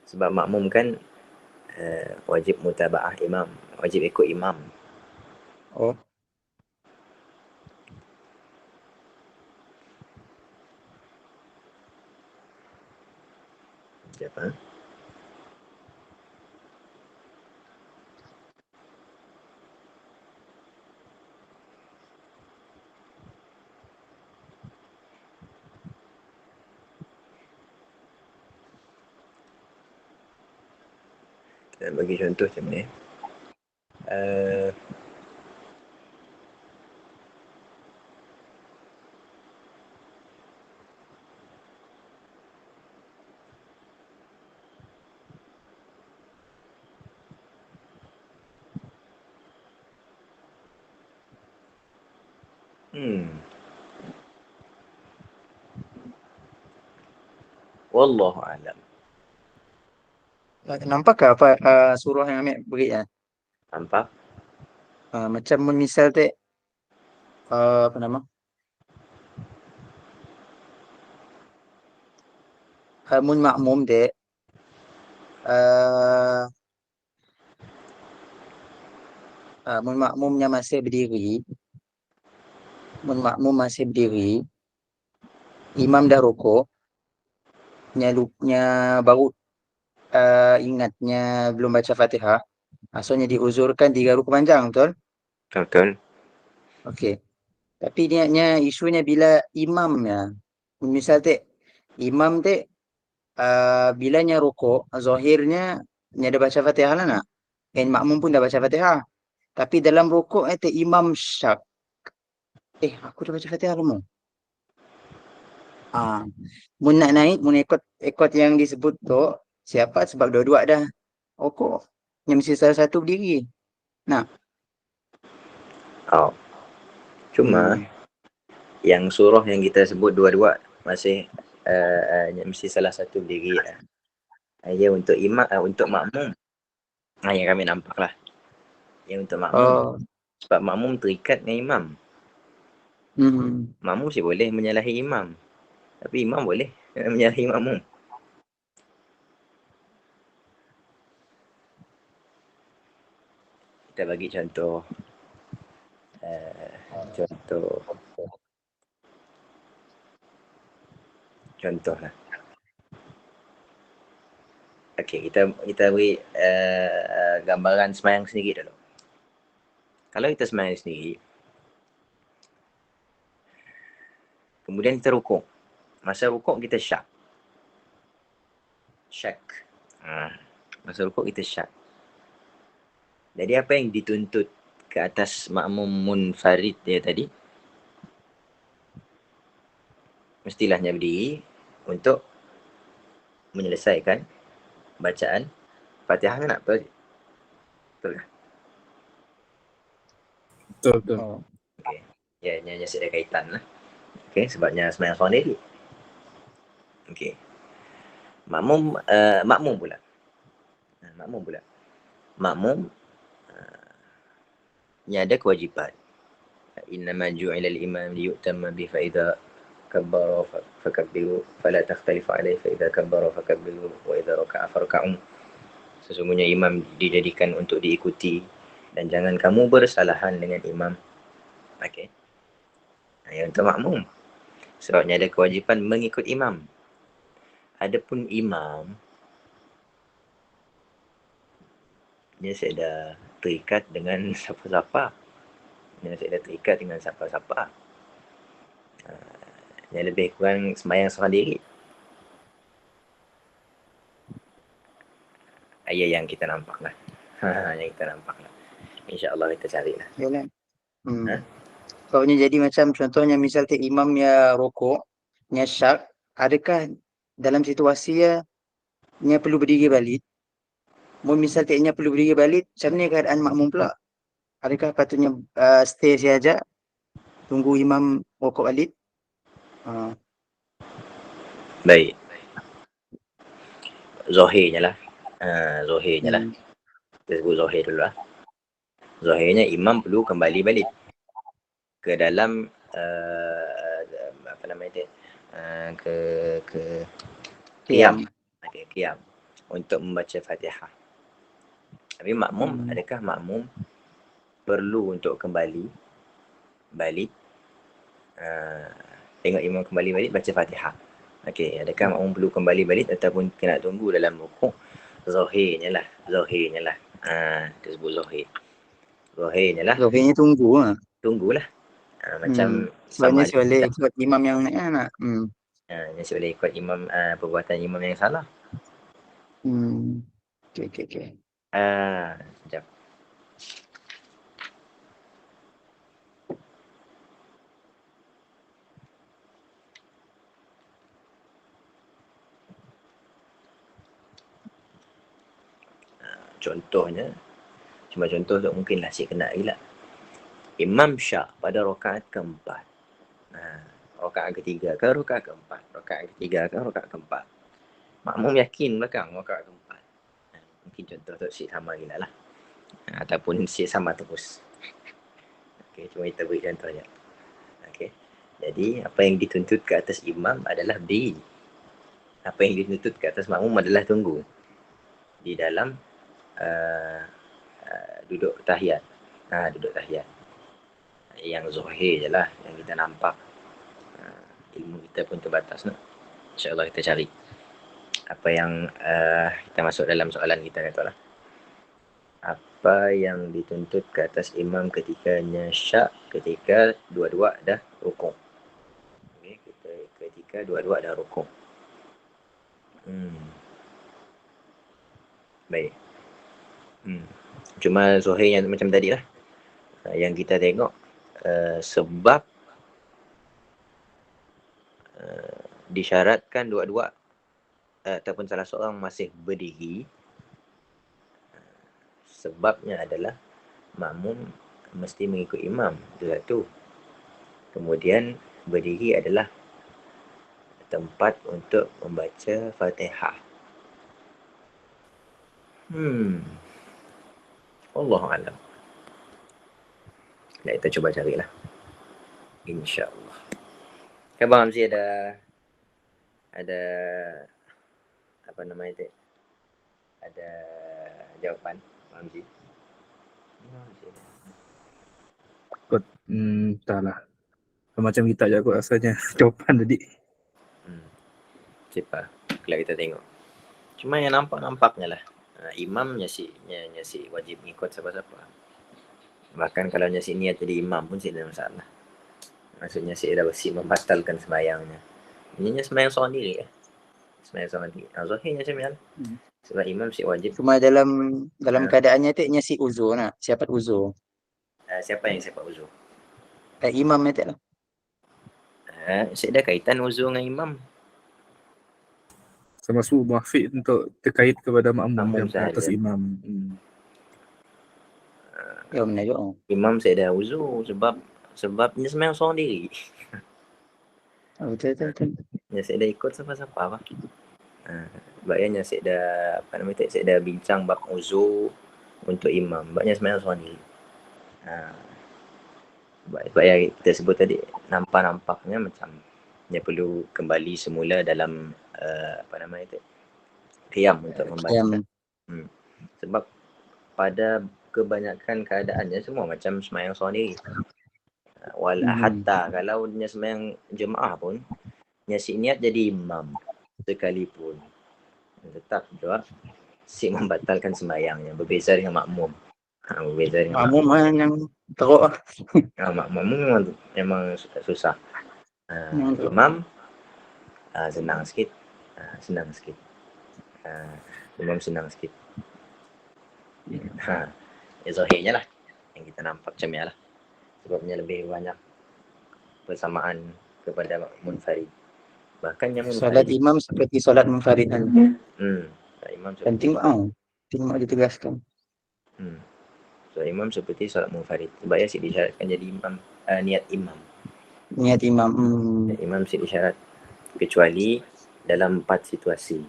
Sebab makmum kan wajib mutabaah imam. Wajib ikut imam. Oh. Siapa? Kita bagi contoh macam ni. Wallahu a'lam. Nampak ke apa surah yang ambil beri kan? Nampak? Macam misal tu apa nama? Mun makmum dek mun makmumnya masih berdiri, imam dah rukuk, nya baru ingatnya belum baca Fatihah, maksudnya diuzurkan 3 rukuk panjang, betul? Betul. Okey. Tapi niatnya isunya bila imamnya, misal imam bilanya rukuk, zahirnya nya dah baca Fatihah lah nak. Makmum pun dah baca Fatihah. Tapi dalam rukuk imam syak. Aku dah baca Fatihah belum? Mun nak naik, mun ikut yang disebut tu, siapa sebab dua-dua dah rukuk. Yang mesti salah satu berdiri. Nak. Cuma yang surah yang kita sebut dua-dua masih mesti salah satu berdiri lah. Ia untuk imam, untuk makmum. Yang kami nampak lah. Yang untuk makmum. Sebab makmum terikat dengan imam. Makmum sih boleh menyalahi imam. Tapi imam boleh menyalahi makmum. Kita bagi contoh. Contoh lah. Okey, kita beri gambaran semayang sendiri dulu. Kalau kita semayang sendiri, kemudian kita rukuk. Masa rukuk kita syak. Masa rukuk kita syak. Jadi apa yang dituntut ke atas makmum munfarid dia tadi? Mestilahnya berdiri untuk menyelesaikan bacaan Fatihah nak betul? Betul kan? Betul. Okey. Ya, nya ada kaitan lah. Okey, sebabnya semayang seorang diri. Okey. Makmum pula. Makmum nya ada kewajipan. Innama ju'ila al-imam liyu'tamma bihi fa idza kabbara fakabbiru fala takhtalifu alaihi fa idza kabbara fakabbiru wa idza raka'a farka'u. Sesungguhnya imam dijadikan untuk diikuti dan jangan kamu bersalahan dengan imam. Okey. Yang untuk makmum. Sebabnya ada kewajipan mengikut imam. Adapun imam dia saya dah terikat dengan siapa-siapa. Yang lebih kurang semayang seorang diri. Yang kita nampak lah. InsyaAllah kita carilah. Yalah. Kalau jadi macam contohnya misal imam ya rukuk, nya syak, adakah dalam situasi nya perlu berdiri balik? Mun misal nya perlu berdiri balik, macam ni keadaan makmum pula? Adakah patutnya stay saja tunggu imam rukuk balik? Baik. Zahirnya lah. Kita sebut zahir dulu lah. Zahirnya imam perlu kembali balik ke dalam apa nama dia? Ke qiyam. Okay, qiyam untuk membaca Fatihah. Tapi makmum, adakah makmum perlu untuk kembali balik tengok imam kembali balik baca Fatihah? Okey, adakah makmum perlu kembali balik ataupun kena tunggu dalam rukuk? Zahirnya lah. Kita sebut zahir. Zahirnya lah. Zahirnya Tunggulah. Macam sebabnya sama si boleh ikut imam yang nak. Nasi boleh ikut imam, perbuatan imam yang salah. Okay. Sekejap. Contohnya, cuma contoh tu mungkinlah cik kena lagi lah. Imam Syah pada rakaat keempat. Rakaat ketiga ke rakaat keempat? Rakaat ketiga ke rakaat keempat? Makmum yakin belakang rakaat keempat. Mungkin contoh tu cik sama lagi lah. Ataupun cik sama terus. Okay, cuma kita beri contoh je. Okay. Jadi, apa yang dituntut ke atas imam adalah berdiri. Apa yang dituntut ke atas makmum adalah tunggu. Di dalam duduk tahiyat. Duduk tahiyat. Yang zahir je lah yang kita nampak. Ilmu kita pun terbatas. InsyaAllah kita cari. Apa yang kita masuk dalam soalan kita kata lah. Apa yang dituntut ke atas imam ketikanya syak ketika dua-dua dah rukuk. Okay, ketika dua-dua dah rukuk. Baik. Cuma zahir yang macam tadi lah. Yang kita tengok sebab disyaratkan dua-dua ataupun salah seorang masih berdiri, sebabnya adalah makmum mesti mengikut imam. Itu satu. Kemudian berdiri adalah tempat untuk membaca Fatihah. Allahu a'lam. Kita cuba carilah. InsyaAllah. Kan Bang Hamzi ada apa nama itu? Ada jawapan Bang Hamzi? Entahlah. Macam kita je kot rasanya jawapan tadi. Cepat. Kalau kita tengok. Cuma yang nampaknya lah. Imam nyasi wajib ngikut siapa-siapa. Bahkan kalau nyasi niat jadi imam pun tidak ada masalah. Maksudnya si dah bersih membatalkan sembahyangnya. Ini sembahyang seorang diri ya. Sembahyang seorang diri. Zahirnya macam mana? Sebab imam si wajib. Cuma dalam keadaannya tu nyasi uzur nak. Siapa uzur? Siapa yang siapa uzur? Imam tu lah. Saya ada kaitan uzur dengan imam. Termasuk muafiq untuk terkait kepada makmum dan atas sahaja. imam. Ya benar juga. Imam saya ada uzur sebabnya sembahyang seorang diri. Betul. Ya saya dah ikut siapa-siapa apa. Sebabnya saya dah saya dah bincang bab uzur untuk imam. Sebabnya sembahyang seorang diri. Sebab yang kita sebut tadi nampaknya macam dia perlu kembali semula dalam qiyam untuk membaca. Sebab pada kebanyakan keadaannya semua macam sembahyang seorang diri. Hatta kalau dia sembahyang jemaah pun nyasi niat jadi imam sekalipun tetap juga si membatalkan sembahyangnya, berbeza dengan makmum. Makmum yang teruk lah. Makmum memang susah. Imam senang sikit. Imam senang sikit. Zahirnya lah yang kita nampak macam ni lah. Sebabnya lebih banyak persamaan kepada munfarid. Bahkan yang solat imam seperti solat munfarid kan. Imam penting ditegaskan. So imam seperti solat munfarid. Sebab ya disyaratkan jadi imam, niat imam. Imam disyarat kecuali dalam 4 situasi.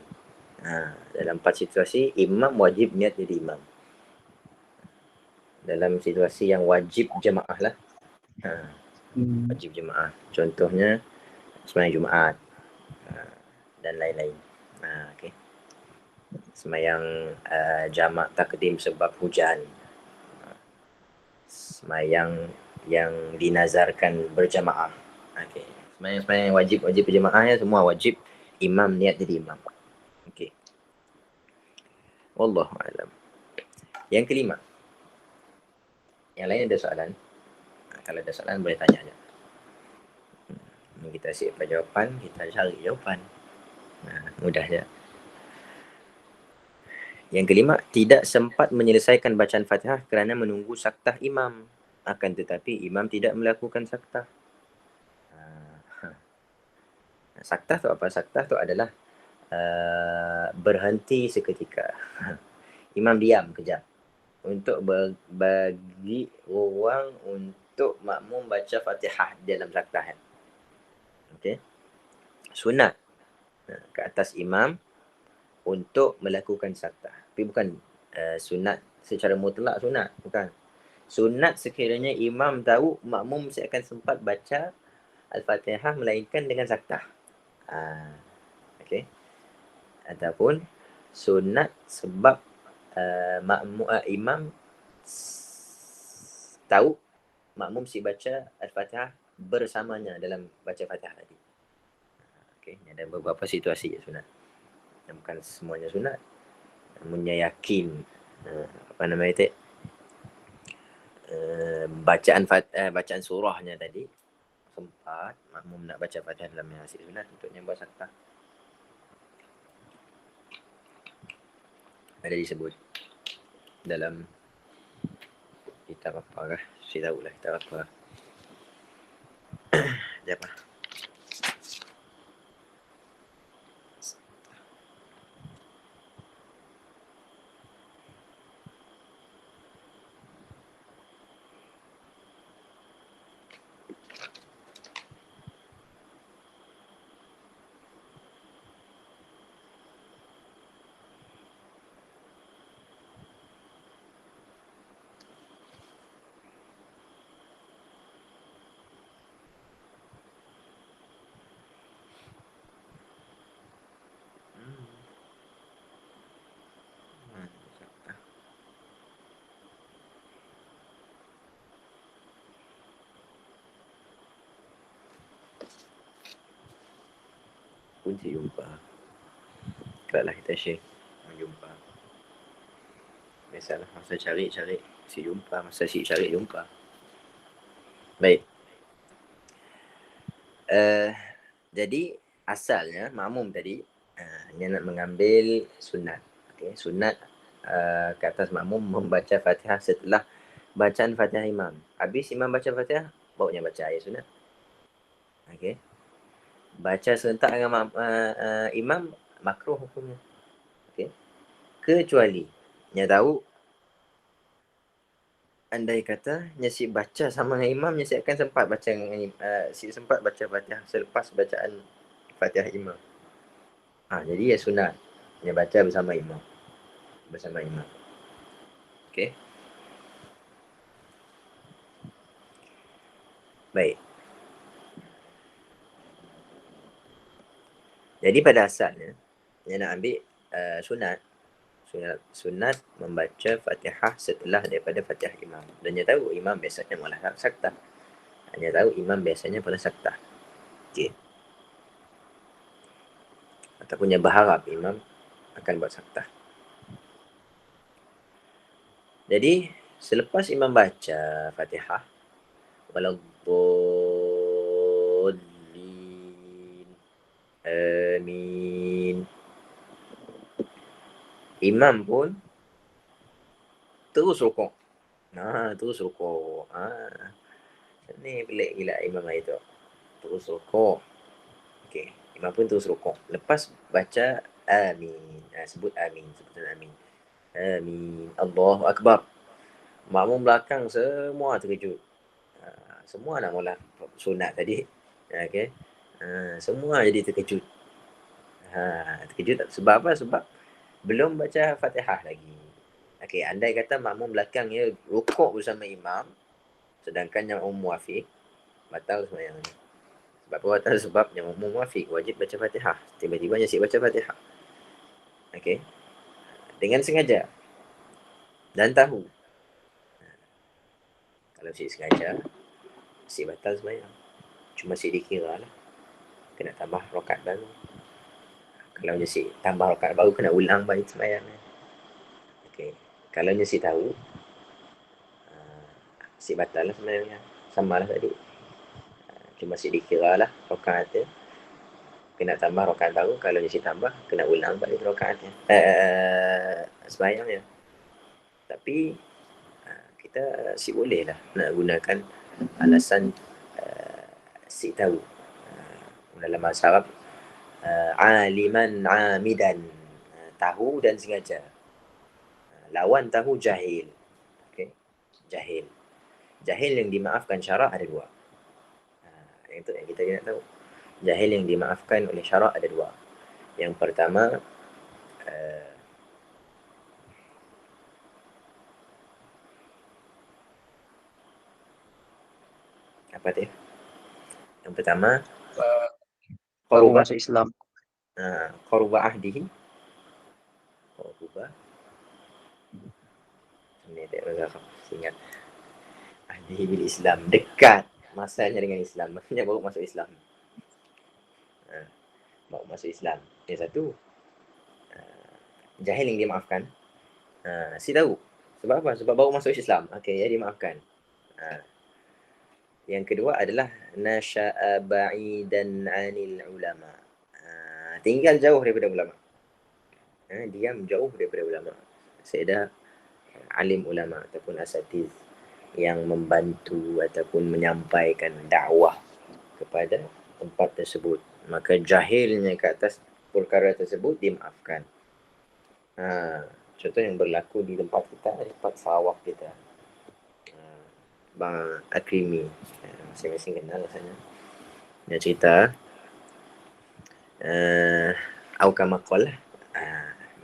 Dalam 4 situasi imam wajib niat jadi imam. dalam situasi yang wajib jemaah lah. Wajib jemaah. Contohnya sembahyang Jumaat dan lain-lain. Okay. Sembahyang jamak takdim sebab hujan. Sembahyang yang dinazarkan berjamaah. Okay. Sembahyang wajib berjamaah semua wajib. Imam niat jadi imam. Okay. Wallahu a'lam. Yang kelima. Yang lain ada soalan? Kalau ada soalan boleh tanya aja. Kita siap jawapan, kita cari jawapan. Mudah je. Yang kelima, tidak sempat menyelesaikan bacaan Fatihah kerana menunggu saktah imam. Akan tetapi imam tidak melakukan saktah. Saktah tu apa? Saktah tu adalah berhenti seketika. Imam diam kejap untuk bagi ruang untuk makmum baca Fatihah dalam saktah. Okey. Sunat ke atas imam untuk melakukan saktah. Tapi bukan sunat secara mutlak sunat, bukan. Sunat sekiranya imam tahu makmum saya akan sempat baca Al-Fatihah melainkan dengan saktah. Okey. Ataupun sunat sebab imam tahu makmum si baca Al-Fatihah bersamanya dalam baca Fatihah tadi. Okey, ada beberapa situasi sunat. Dan bukan semuanya sunat. Namunnya yakin apa nama itu? Bacaan surahnya tadi sempat makmum nak baca Fatihah dalam yang asyik sunat untuknya buat saktah. Ada disebut dalam kitab apa kah? Saya tahulah kitab apa. Sekejap lah. Pun saya jumpa. Kelaklah kita share. Jumpa. Biasalah masa cari si jumpa. Masa si cari jumpa. Baik. Jadi asalnya makmum tadi dia nak mengambil sunat. Okay. Sunat ke atas makmum membaca Fatihah setelah bacaan Fatihah imam. Habis imam baca Fatihah, bawanya baca ayat sunat. Okay. Baca serentak dengan imam makruh hukumnya. Okay. Kecuali dia tahu andai kata nyasib baca sama dengan imam, nyasib akan sempat baca dengan sempat baca Fatihah selepas bacaan Fatihah imam. Jadi ya sunat dia baca bersama imam. Okey. Baik. Jadi pada asalnya dia nak ambil sunat membaca Fatihah setelah daripada Fatihah imam. Dan dia tahu imam biasanya malah saktah. Dia tahu imam biasanya pada saktah. Okey. Ataupun dia berharap imam akan buat saktah. Jadi selepas imam baca Fatihah, waladdallin, amin, imam pun terus rukuk. Terus rukuk. Ni pelik gila imam hari tu. Terus rukuk. Okey, imam pun terus rukuk. Lepas baca amin. Sebut amin, sebutan amin. Amin. Allahu Akbar. Makmum belakang semua terkejut. Semua nak mula sunat tadi. Okey. Semua jadi terkejut. Terkejut sebab apa? Sebab belum baca Fatihah lagi. Okey, andai kata makmum belakang dia rukuk bersama imam, sedangkan yang makmum muafiq, batal sembahyang ni. Sebab apa batal? Sebab yang makmum muafiq wajib baca Fatihah. Tiba-tiba Yasin baca Fatihah. Okey. Dengan sengaja dan tahu. Kalau si sengaja, si batal sembahyang. Cuma si dikira lah. Kena tambah rakaat baru. Kalau dia si tambah rakaat baru, kena ulang balik sembahyang. Okey. Kalau dia si tahu, si batal lah sembahyangnya. Sama lah tadi. Cuma si dikira lah rakaat dia. Kena tambah rakaat baru. Kalau dia si tambah, kena ulang balik rakaatnya. Sembahyangnya. Tapi kita si boleh lah nak gunakan alasan si tahu. Dalam bahasa Arab, aliman amidan, tahu dan sengaja. Lawan tahu jahil. Okay? Jahil. Jahil yang dimaafkan syarak ada dua. Itu yang kita nak tahu. Jahil yang dimaafkan oleh syarak ada dua. Yang pertama, apa tu? Yang pertama, baru masuk Islam. Qaruba ahdihi. Qaruba. Ini tak berapa ingat. Ahdihi bil Islam. Dekat masanya dengan Islam. Maksudnya baru masuk Islam. Baru masuk Islam. Yang satu, jahil yang dimaafkan. Si tahu. Sebab apa? Sebab baru masuk Islam. Okey, ya dimaafkan. Yang kedua adalah nasya'a ba'idan 'anil ulama. Tinggal jauh daripada ulama. Diam jauh daripada ulama. Saya alim ulama ataupun asatiz yang membantu ataupun menyampaikan dakwah kepada tempat tersebut. Maka jahilnya ke atas perkara tersebut dimaafkan. Contoh yang berlaku di tempat kita, di tempat Sarawak kita. Bang Akrimi, masing-masing kenal rasanya. Dia cerita Aukamakol lah.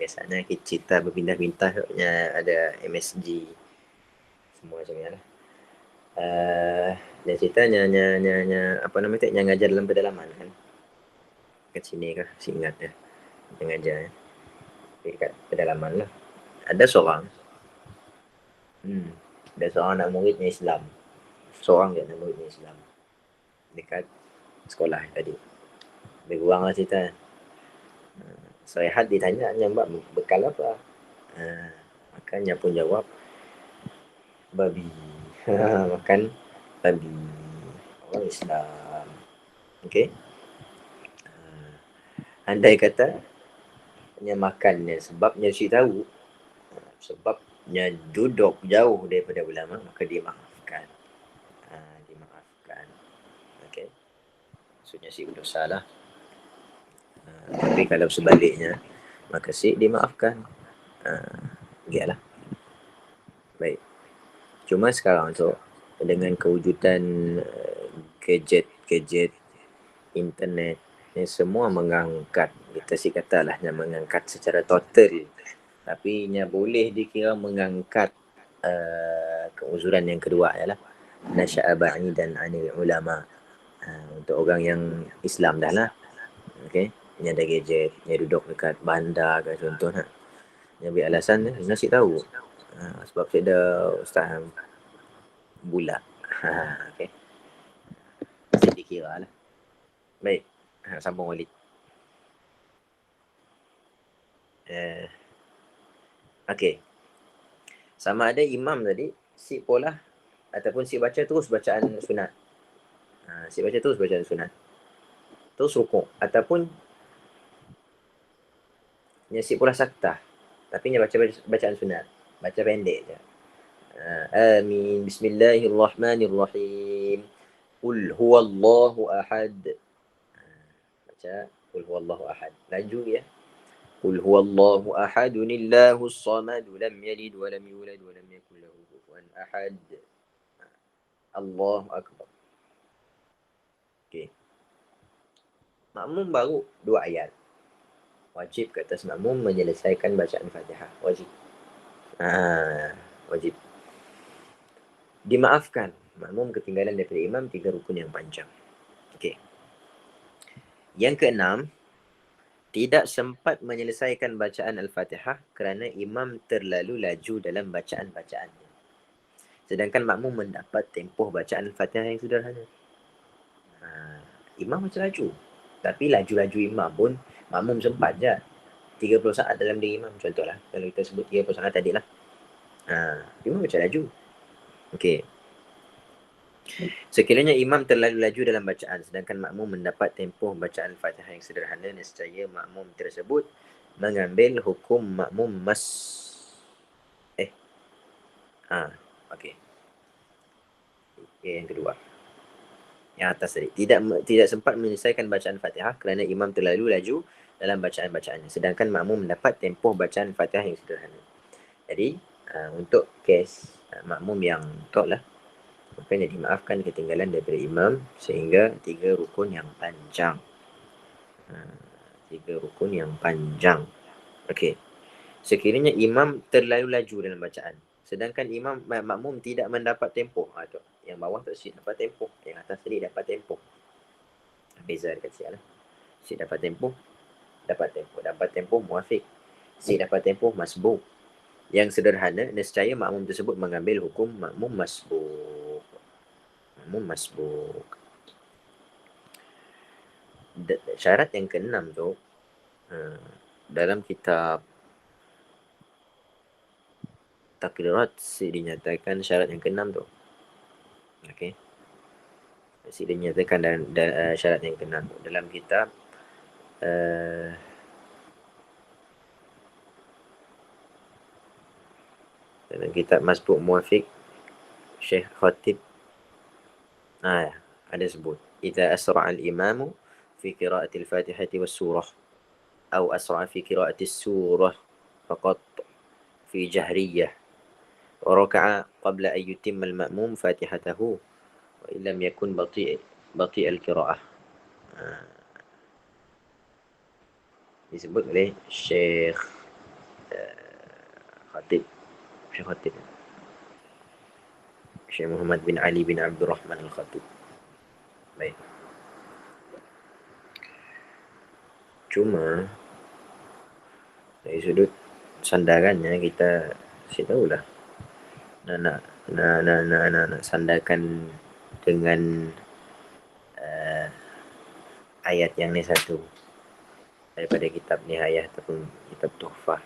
Biasanya kita cerita berpindah-pindah, ada MSG semua macam ni lah. Dia cerita apa nama tu, yang ngajar dalam pedalaman kan. Kat sini kah, si ingat dia. Yang ngajar dekat pedalaman lah. Ada seorang ada seorang anak muridnya Islam. Seorang je anak muridnya Islam dekat sekolah tadi. Lebih kurang lah cerita. Sarehat ditanya, nyambak bekal apa? Makanya pun jawab, babi. Makan babi. Orang Islam. Okey. Andai kata dia makannya sebabnya si tahu, sebabnya duduk jauh daripada ulama, maka dimaafkan. Dimaafkan. Okey. Maksudnya si berdosa lah. Tapi kalau sebaliknya, maka si dimaafkan. Gialah. Baik. Cuma sekarang tu dengan kewujudan gadget, internet, ni semua mengangkat, kita sih katalah yang mengangkat secara total, tapi nya boleh dikira mengangkat keuzuran yang kedua ialah nasya'a ba'idan 'anil ulama. Untuk orang yang Islam dah lah. Okey, ni ada gadget, dia duduk dekat bandar ke contoh ha. Dia ambil alasan dia nasi tahu. Sebab saya ada ustaz bulat. Okey. Masih dikira lah. Baik. Sambung balik. Okey. Sama ada imam tadi si pola ataupun si baca terus bacaan sunat. Si baca terus bacaan sunat. Terus rukuk ataupun nya si pola saktah tapi nya baca bacaan sunat. Baca pendek je. Amin. Bismillahirrahmanirrahim. Qul huwallahu ahad. Baca qul huwallahu ahad. Laju ya. Qul huwallahu ahadunillahus samad lam yalid wa lam yulad wa lam yakul lahu kufuwan ahad. Allahu akbar. Okey. Makmum baru 2 ayat. Wajib ke atas makmum menyelesaikan bacaan Fatihah. Wajib. Wajib. Dimaafkan makmum ketinggalan daripada imam 3 rukun yang panjang. Okey. Yang keenam, tidak sempat menyelesaikan bacaan Al-Fatihah kerana imam terlalu laju dalam bacaan-bacaannya. Sedangkan makmum mendapat tempoh bacaan Al-Fatihah yang sederhana. Imam macam laju. Tapi laju-laju imam pun makmum sempat je. 30 saat dalam diri imam contohlah. Kalau kita sebut 30 saat tadi lah. Imam macam laju. Okey. Sekiranya imam terlalu laju dalam bacaan sedangkan makmum mendapat tempoh bacaan Fatihah yang sederhana, nescaya makmum tersebut mengambil hukum makmum okey. Yang kedua. Yang atas tadi. Tidak sempat menyelesaikan bacaan Fatihah kerana imam terlalu laju dalam bacaan-bacaannya sedangkan makmum mendapat tempoh bacaan Fatihah yang sederhana. Jadi, untuk kes makmum yang tok lah, maknanya dimaafkan ketinggalan daripada imam sehingga 3 rukun yang panjang. 3 rukun yang panjang. Okey. Sekiranya imam terlalu laju dalam bacaan sedangkan imam makmum tidak mendapat tempoh. Tu. Yang bawah tu si dapat tempoh, yang atas tadi dapat tempoh. Beza dekat siap lah. Si dapat tempoh, dapat tempoh muafiq. Si dapat tempoh masbuk. Yang sederhana, nescaya makmum tersebut mengambil hukum makmum masbuk. Syarat yang keenam tu dalam kitab Takrirat dinyatakan syarat yang keenam tu. Okey. Dinyatakan dan syarat yang keenam tu dalam kitab dalam kitab Masbuk Muafiq Syekh Khatib ada sebut idza asra' al-imamu fi qira'ati al-Fatihati was-surah atau asra' fi qira'ati as-surah faqat fi jahriyah wa raka'a qabla an yutimma al-ma'mum fatihatahu wa illam yakun bati' al-qira'ah. Disebut oleh Syekh Khatib Syekh Muhammad bin Ali bin Abdul Rahman Al-Khatib. Baik. Cuma dari sudut sandarannya kita tahulah nak sandarkan dengan ayat yang ni satu daripada kitab Nihayah ataupun kitab Tuhfah.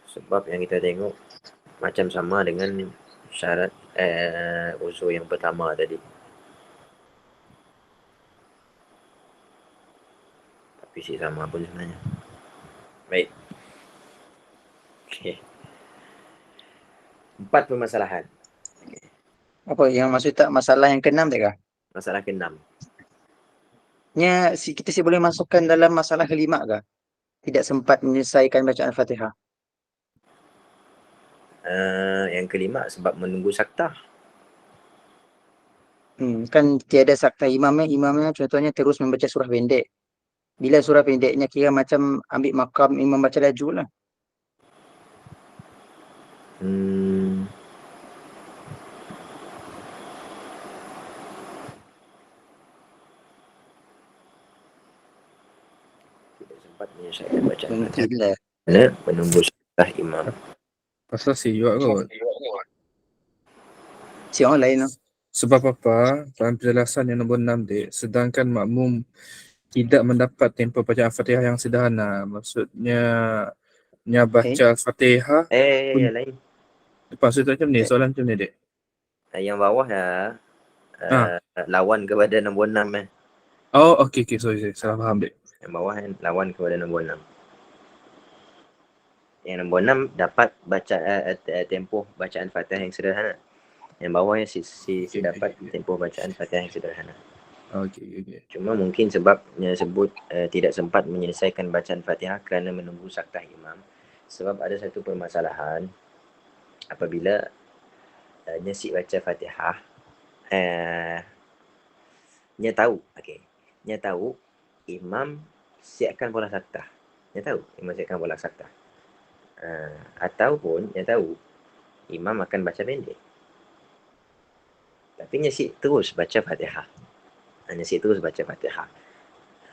Sebab yang kita tengok macam sama dengan syarat usul yang pertama tadi. Tapi si sama pun sebenarnya. Baik. Okey. 4 permasalahan. Apa yang maksud tak masalah yang keenam tak kah? Masalah ke-6. Kita boleh masukkan dalam masalah kelima kah? Tidak sempat menyelesaikan bacaan Al-Fatihah. Yang kelima sebab menunggu saktah. Kan tiada saktah imamnya contohnya terus membaca surah pendek. Bila surah pendeknya kira macam ambil makam imam baca laju lah. Tidak sempat menyelesaikan bacaan Fatihah. Menunggu saktah imam. Pasal si juga kot. Si orang lain lah. Sebab apa? Dalam penjelasan yang nombor 6 dek, sedangkan makmum tidak mendapat tempoh bacaan Al-Fatihah yang sederhana. Maksudnya baca Al-Fatihah Yang lain. Lepas itu macam ni, soalan macam ni dek. Yang bawah lawan kepada nombor 6 Oh, okey, sorry, salah faham dek. Yang bawah lawan kepada nombor 6. Yang nombor 6 dapat baca tempoh bacaan Fatihah yang sederhana. Yang bawahnya si dapat tempoh bacaan Fatihah yang sederhana. Okey. Cuma mungkin sebabnya sebut tidak sempat menyelesaikan bacaan Fatihah kerana menunggu saktah imam. Sebab ada satu permasalahan apabila nyesik baca Fatihah, nya tahu imam siapkan bola saktah. Nya tahu imam siapkan bola saktah. Ataupun dia tahu imam akan baca pendek, tapi nyesik terus baca Fatihah. Nyesik terus baca Fatihah.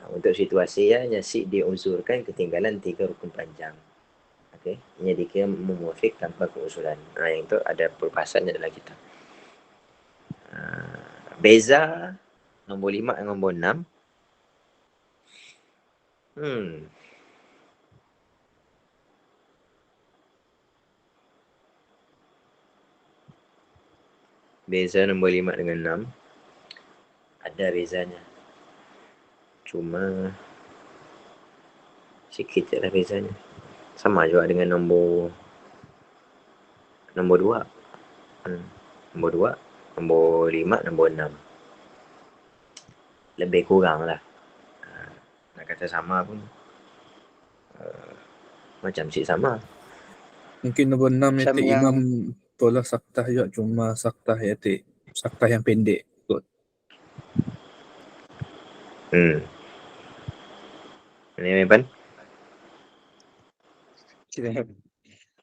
Untuk situasi ya, nyesik diuzurkan ketinggalan 3 rukun panjang. Okey, ini dikira muwaffiq tanpa keusulan. Yang itu ada perbahasannya dalam kitab. Beza nombor 5 dan nombor 6. Beza nombor 5 dengan 6 ada bezanya. Cuma sikit je lah bezanya. Sama juga dengan nombor 2. Nombor 2, nombor 5, nombor 6. Lebih kurang lah. Nak kata sama pun macam si sama. Mungkin nombor 6 Macam itu yang- imam tolak saktah juga, cuma saktah yang pendek kot. Ini Pan?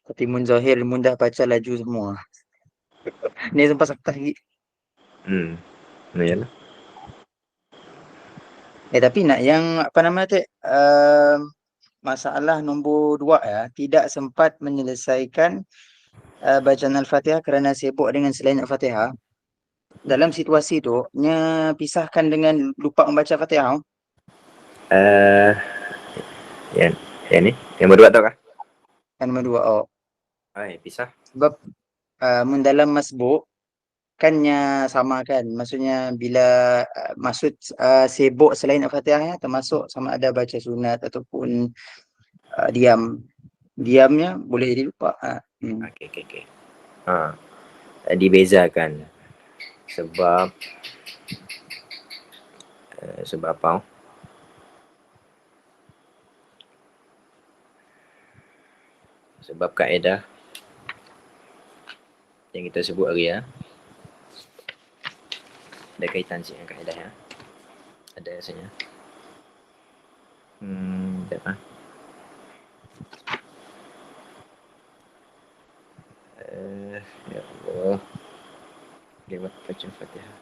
Tapi mun Zahir mun dah baca laju semua. Ni sempat saktah lagi. Yalah. Tapi nak yang apa nama tu, masalah nombor 2 ya, tidak sempat menyelesaikan bacaan Al-Fatihah kerana sibuk dengan selain Al-Fatihah. Dalam situasi tu, nya pisahkan dengan lupa membaca Fatihah. Yang ni, yang berdua tau kah? Yang nombor 2. Pisah. Sebab mun dalam masbuk kannya sama kan. Maksudnya bila maksud sibuk selain Al-Fatihah termasuk sama ada baca sunat ataupun diamnya boleh jadi lupa. Okey. Dibezakan sebab apa? Sebab kaedah yang kita sebut hari ya. Ada kaitan sikit dengan kaedah ya. Ada rasanya. Sekejap lah. Ya Allah. Lewat baca Fatihah.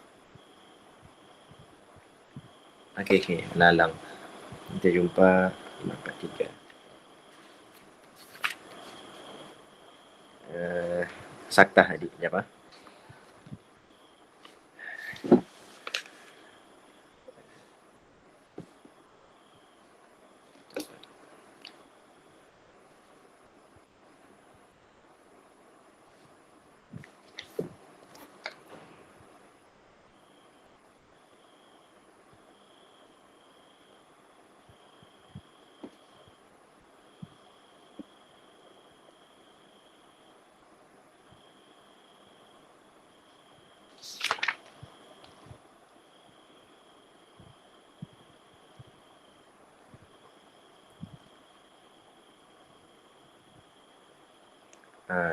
Okey. Lalang. Kita jumpa 543. Saktah tadi. Sekejap lah.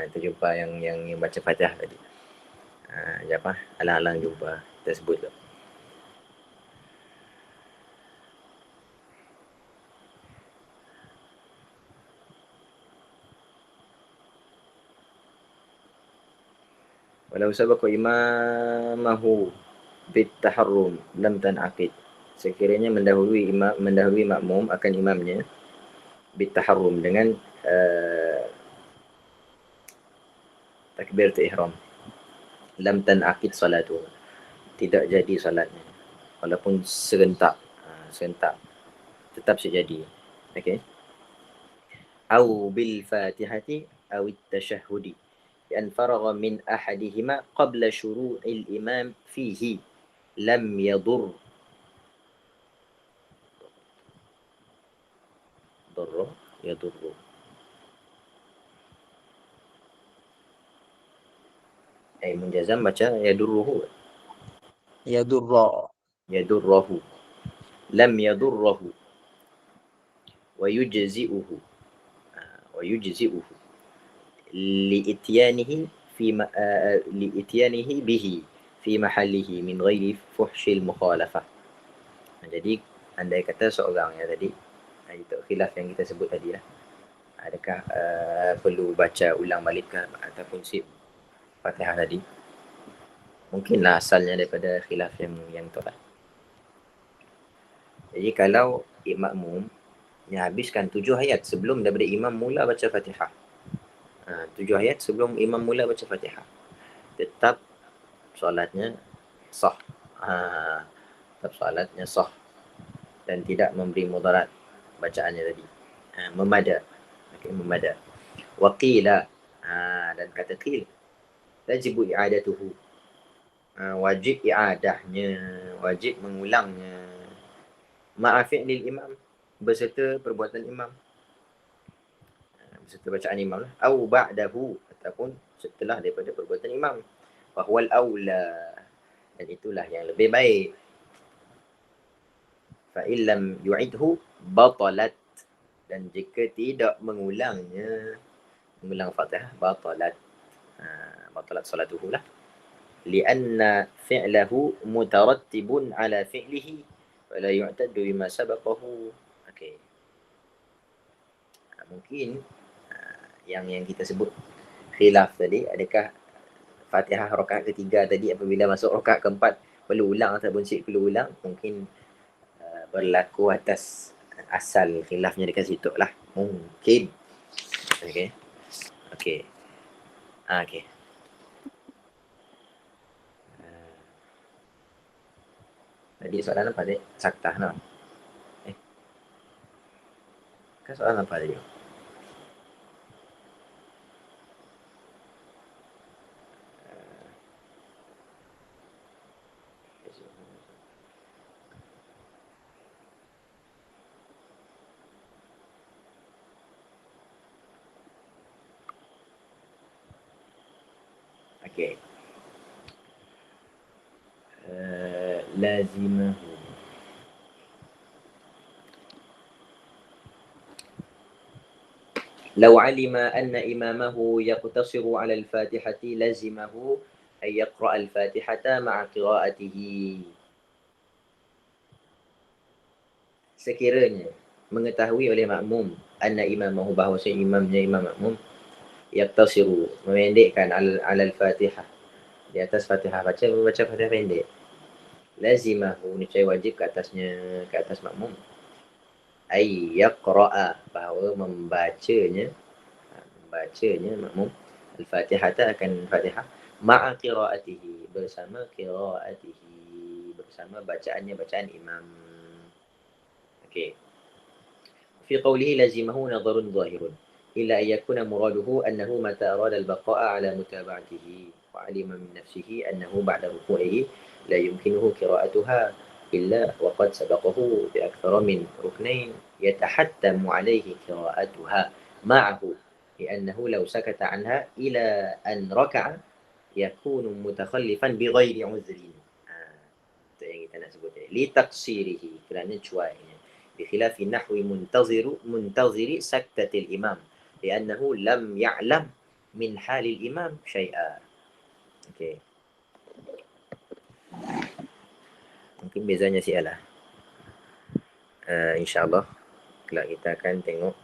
Kita jumpa yang baca Fatihah tadi. Sekejap lah. Alang-alang jumpa. Kita sebut tu. Walau sabaqa imamahu bitaharrum lam tanaqid. Sekiranya mendahului makmum akan imamnya bitaharrum dengan takbiratul ihram. Lam tanaqid salatu. Tidak jadi salatnya. Walaupun serentak tetap sejadi. Okey. Au bil Fatihati au at-tashahhudi. بأن فرغ من أحدهما قبل شروع الإمام فيه لم يضر يضر منجزم baca يضره لم يضره ويجزئه لإتيانه به في محله من غير فحش المخالفة. Jadi andai kata seorang ya tadi, itu khilaf yang kita sebut tadi lah. Adakah perlu baca ulang balik ataupun sip Fatihah tadi? Mungkinlah asalnya daripada khilaf yang tu lah. Jadi kalau makmum yang habiskan 7 ayat sebelum daripada imam mula baca Fatihah. 7 ayat sebelum imam mula baca Fatihah. Tetap solatnya sah. Tetap solatnya sah dan tidak memberi mudarat bacaannya tadi. Memada. Okay, memada. Waqila. Dan kata qil. Tajibu i'adatuhu. Wajib i'adahnya. Wajib mengulangnya. Ma'afi'lil imam. Berserta perbuatan imam. Berserta bacaan imam lah. Au ba'dahu. Ataupun setelah daripada perbuatan imam. Wahwal awla. Dan itulah yang lebih baik. Fa'illam yu'idhu batalat. Dan jika tidak mengulangnya, mengulang Fatihah, batalat. Batalat salatuhu lah. Lianna fi'lahu mutarattibun ala fi'lihi. Fala yu'taddu bima sabaqahu. Okay. Mungkin yang kita sebut khilaf tadi, adakah Fatihah rakaat ketiga tadi apabila masuk rakaat keempat perlu ulang ataupun perlu ulang? Mungkin berlaku atas asal khilafnya dekat situ lah. Mungkin. Okay. Okay. Okay. Tadi soalan apa tadi? Saktah no? Kan soalan apa tadi? Okay. Lazimahu. لو علم أن إمامه يقتصر على الفاتحة لزمه أن يقرأ الفاتحة مع قراءته. Sekiranya mengetahui oleh makmum anna imamahu, bahawa imamnya imam makmum yaqtasiru, memendekkan alal fatihah, di atas fatihah, baca fatihah pendek, lazimahu, niscaya wajib ke atasnya, ke atas makmum, ay yaqra'a, bahawa membacanya makmum al-fatihata, akan fatihah, ma'a qiraatihi, bersama qiraatihi, bersama bacaannya, bacaan imam. Okay. في قوله لزمه نظر ظاهر إلا أن يكون مراده أنه متى أراد البقاء على متابعته وعلم من نفسه أنه بعد ركوعه لا يمكنه قراءتها إلا وقد سبقه بأكثر من ركنين يتحتم عليه قراءتها معه، لأنه لو سكت عنها إلى أن ركع يكون متخلفا بغير عذر. Itu yang kita nak sebut ni. Litaksirihi, kerana cuainya. بخلاف النحو منتظر سكتة الإمام لأنه لم يعلم من حال الإمام شيئا. Okay. Mungkin bezanya sialah. InsyaAllah kelak kita akan tengok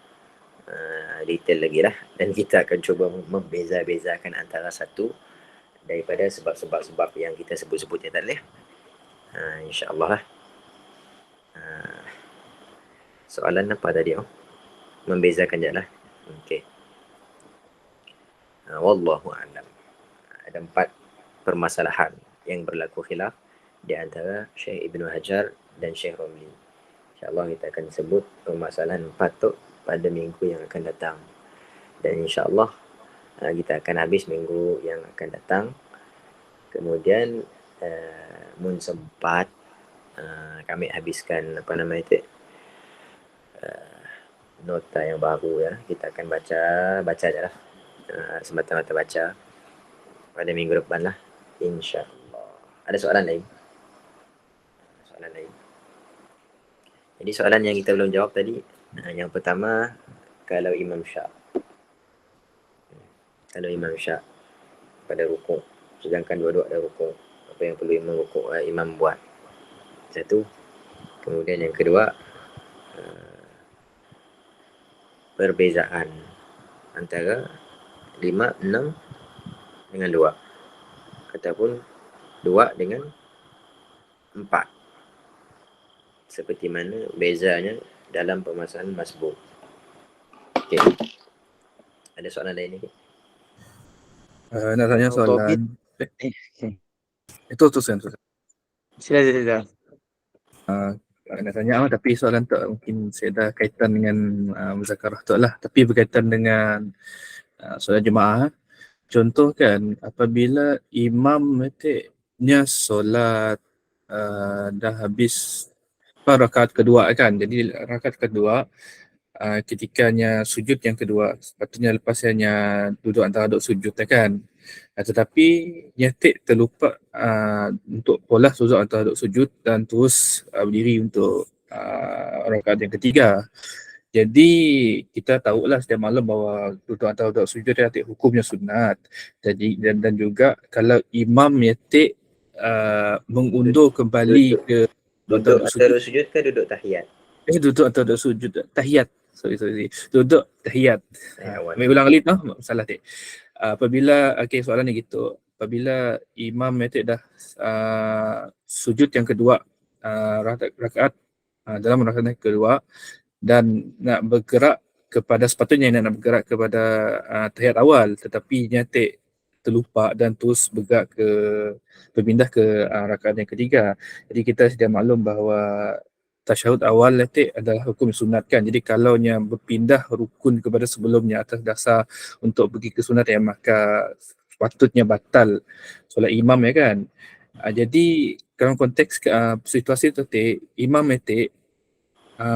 detail lagi lah, dan kita akan cuba membeza-bezakan antara satu daripada sebab-sebab yang kita sebut-sebutnya tadi. InsyaAllah lah. Soalan apa tadi? Membezakan je lah. Okay. Wallahu a'lam. Ada 4 permasalahan yang berlaku khilaf di antara Syekh Ibnu Hajar dan Syekh Romli. InsyaAllah kita akan sebut permasalahan 4 tu pada minggu yang akan datang. Dan insyaAllah kita akan habis minggu yang akan datang. Kemudian mun sempat kami habiskan nota yang baru ya. Kita akan baca je lah. Semata-mata baca pada minggu depan lah. InsyaAllah. Ada soalan lain? Jadi soalan yang kita belum jawab tadi, yang pertama, kalau Imam Syak pada rukuk, sedangkan dua-dua ada rukuk, apa yang perlu imam buat? Satu. Kemudian yang kedua, perbezaan antara 5, 6 dengan 2 ataupun 2 dengan 4, seperti mana bezanya dalam permasalahan masbuk. Okey. Ada soalan lain lagi? Nak tanya Kalau tauhid, soalan. okay. Itu teruskan. Sila. Nak tanya tapi soalan tu mungkin saya dah kaitan dengan muzakarah tu lah, tapi berkaitan dengan solat jemaah. Contoh kan, apabila imam nya solat dah habis rakaat kedua kan, jadi rakaat kedua ketikanya sujud yang kedua, sepatutnya lepas hanya duduk antara duduk sujud kan. Tetapi nyatik terlupa untuk pola sujud antara duduk sujud dan terus berdiri untuk rakaat yang ketiga. Jadi kita tahulah setiap malam bahawa duduk antara duduk sujud nyatik hukumnya sunat. Jadi dan juga kalau imam nyatik mengundur kembali ke Duduk antara sujud ke duduk tahiyat? Duduk atau duduk sujud tahiyat. Sorry. Duduk tahiyat. Ambil ulang kali tu, salah tak. Apabila soalan ni gitu. Apabila imam metik dah sujud yang kedua, rakaat dalam rakaat yang kedua dan nak bergerak kepada sepatutnya nak bergerak kepada tahiyat awal, tetapi nyatik terlupa dan terus bergerak ke berpindah ke rakaat yang ketiga. Jadi kita sedia maklum bahawa tasyahud awal adalah hukum sunat kan. Jadi kalau yang berpindah rukun kepada sebelumnya atas dasar untuk pergi ke sunat maka sepatutnya batal solat imam kan. Jadi dalam konteks situasi tu imam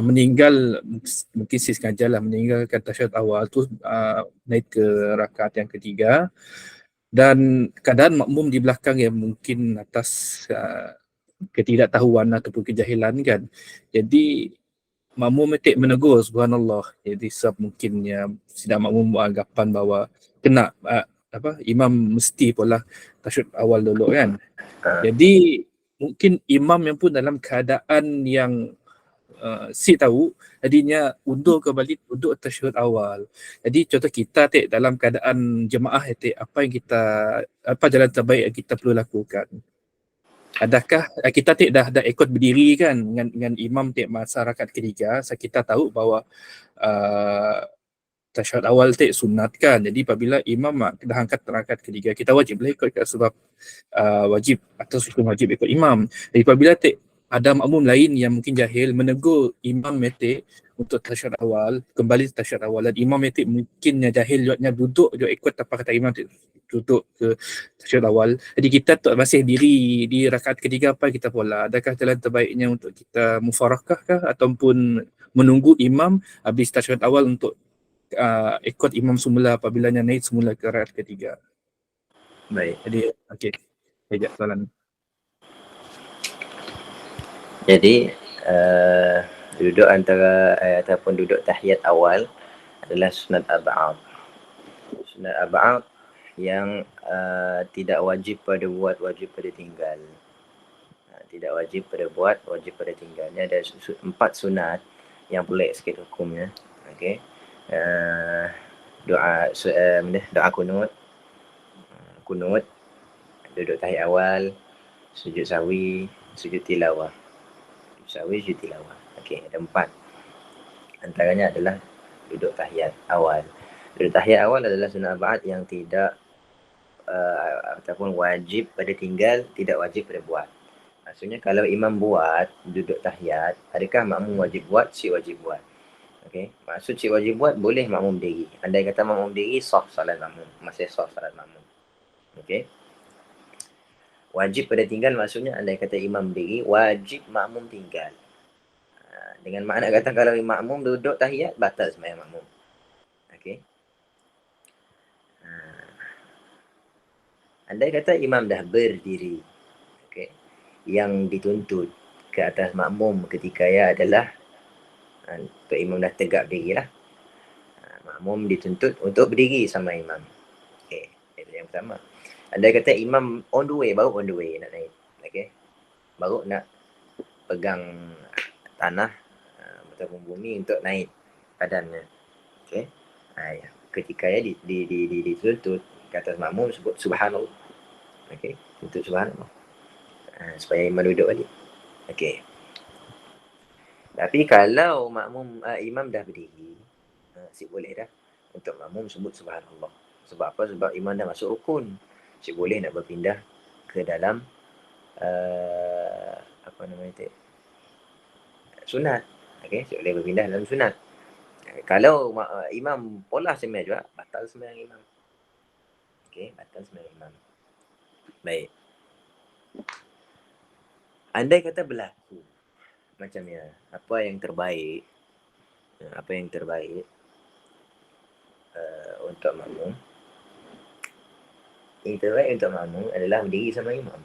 meninggal mungkin sengaja lah meninggalkan tasyahud awal tu naik ke rakaat yang ketiga dan keadaan makmum di belakang yang mungkin atas ketidaktahuan ataupun kejahilan kan. Jadi makmum menegur subhanallah. Jadi sebab mungkinnya sidang makmum beranggapan bahawa kena imam mesti pula tasyahud awal dulu kan. Jadi mungkin imam yang pun dalam keadaan yang si tahu, jadinya undur kembali duduk tasyahud awal. Jadi contoh kita dalam keadaan jemaah apa jalan terbaik yang kita perlu lakukan? Adakah kita dah ikut berdiri kan dengan imam masa rakaat ketiga, kita tahu bahawa tasyahud awal sunat kan. Jadi apabila imam dah angkat rakaat ketiga, kita wajib lah ikut sebab wajib atau hukum wajib ikut imam. Jadi apabila ada makmum lain yang mungkin jahil menegur imam untuk tasyahud awal, kembali tasyahud awal, dan imam mungkinnya jahil duduk ikut apa kata imam duduk ke tasyahud awal. Jadi kita masih diri di rakaat ketiga, apa kita pola? Adakah jalan terbaiknya untuk kita mufarakah kah ataupun menunggu imam habis tasyahud awal untuk ikut imam semula apabila naik semula ke rakaat ketiga? Baik. Jadi sekejap soalan. Jadi duduk antara ataupun duduk tahiyat awal adalah sunat ab'ad. Sunat ab'ad yang tidak wajib pada buat, wajib pada tinggal. Tidak wajib pada buat, wajib pada tinggal. Ini ada 4 sunat yang pelik sikit hukumnya. Okey. Doa kunut, duduk tahiyat awal, sujud sahwi, sujud tilawah. Sujud tilawah. Okey, ada 4. Antaranya adalah duduk tahiyat awal. Duduk tahiyat awal adalah sunat ab'ad yang tidak ataupun wajib pada tinggal, tidak wajib pada buat. Maksudnya kalau imam buat duduk tahiyat, adakah makmum wajib buat? Cik wajib buat. Okey, maksud cik wajib buat boleh makmum diri. Andai kata makmum diri, sah salat makmum, masih sah salat makmum. Okey. Wajib pada tinggal maksudnya andai kata imam diri, wajib makmum tinggal. Dengan makna kata kalau makmum duduk tahiyat, batal sembahyang makmum. Okey. Andai kata imam dah berdiri, okey, yang dituntut ke atas makmum ketika adalah untuk imam dah tegak berdiri lah. Makmum dituntut untuk berdiri sama imam. Okey, itu yang pertama. Andai kata imam baru on the way nak naik. Okey. Baru nak pegang tanah ataupun bumi untuk naik badannya. Okey. Ya. Ketika ya dituntut ke atas makmum sebut subhanallah. Okey. Tuntut subhanallah. Supaya imam duduk balik. Okey. Tapi kalau imam dah berdiri, si boleh dah untuk makmum sebut subhanallah. Sebab apa? Sebab imam dah masuk rukun. Si boleh nak berpindah ke dalam apa nama itu? Sunat. Okey, si boleh berpindah dalam sunat. Kalau imam polah sembahyang juga, batal sembahyang imam. Okey, batal sembahyang imam. Baik. Andai kata berlaku macam ni, apa yang terbaik untuk makmum, yang terbaik untuk makmum adalah berdiri sama imam.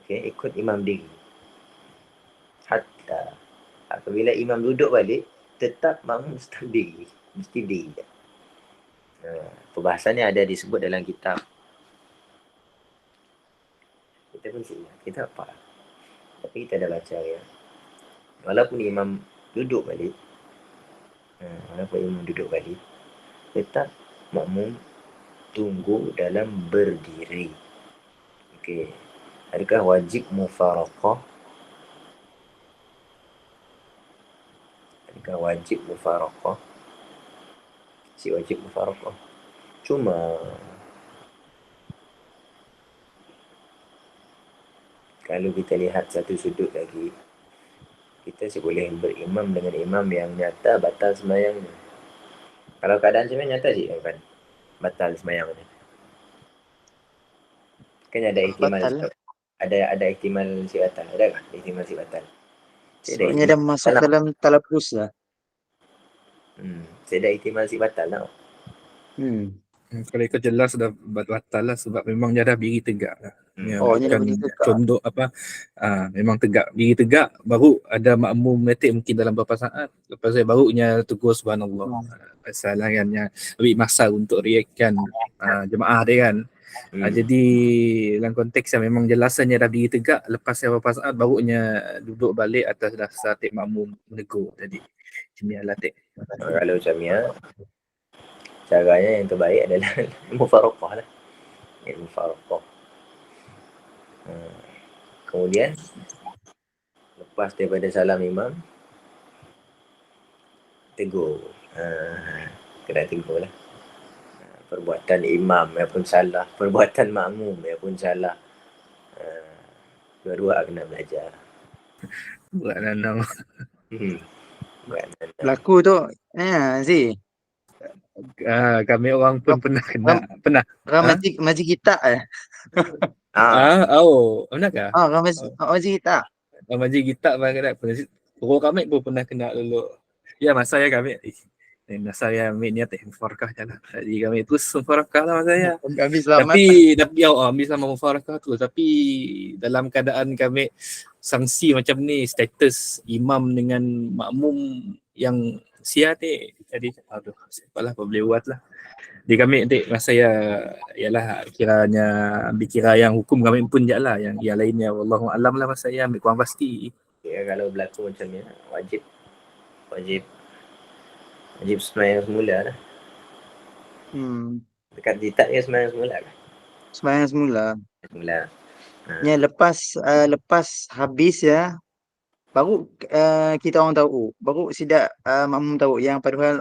Okey, ikut imam berdiri. Hatta apabila imam duduk balik, tetap makmum mesti berdiri. Mesti berdiri. Perbahasannya ada disebut dalam kitab. Kita pun silap, kita apa? Tapi kita dah baca ya. Walaupun imam duduk balik, tetap makmum tunggu dalam berdiri. Okey. Adakah wajib mufaraqah? Si wajib mufaraqah. Cuma kalau kita lihat satu sudut lagi, kita boleh berimam dengan imam yang nyata batal sembahyangnya. Kalau keadaan sebenarnya nyata sih kan batal sembahyangnya. Kan ada ihtimal Batal lah. ada ihtimal si batal. Adakah ihtimal si batal? Sebabnya dah masuk dalam talabus lah. Saya ada ihtimal si batal tau. Kalau ikut jelas dah batal lah sebab memang dia dah berdiri tegak lah. Dia dah berdiri tegak. Contoh apa, memang tegak, berdiri tegak, baru ada makmum metik mungkin dalam beberapa saat, lepas tu barunya tegur subhanallah. Pasal lah kan, ambil masa untuk reaction jemaah dia kan. Jadi dalam konteks yang memang jelasannya dah berdiri tegak, lepas beberapa saat barunya duduk balik atas dasar tik makmum menegur tadi. Macam tik. Kalau macam ni, caranya yang terbaik adalah mufaraqah lah. Mufaraqah. Kemudian lepas daripada salam imam, tegur. Kena tegur lah. Perbuatan imam yang pun salah, perbuatan makmum yang pun salah. Dua-dua kena belajar. Buat nanam. Berlaku tu, Zee. Kami orang pun pernah. Majlis kita Pernah kah? Majlis kita. Majlis kita pernah. Orang kami pun pernah kena dulu. Ya, masa ya kami masa saya ambil niat mufarakah je lah. Jadi kami terus mufarakah lah masa saya. Kami selamat. Tapi ambil sama mufarakah tu. Tapi dalam keadaan kami sanksi macam ni, status imam dengan makmum yang sia ni. Jadi siapalah apa boleh buat lah. Di kami nanti masa ialah kiranya ambil kira yang hukum kami pun je lah, yang lainnya wallahu alam lah masa saya ambil kurang pasti. Ya, kalau berlaku macam ni wajib sembahyang semula lah. Dekat ditak dia sembahyang semula kan? Sembahyang semula. Ya, lepas habis ya, baru kita orang tahu, baru sidak makmum tahu yang padahal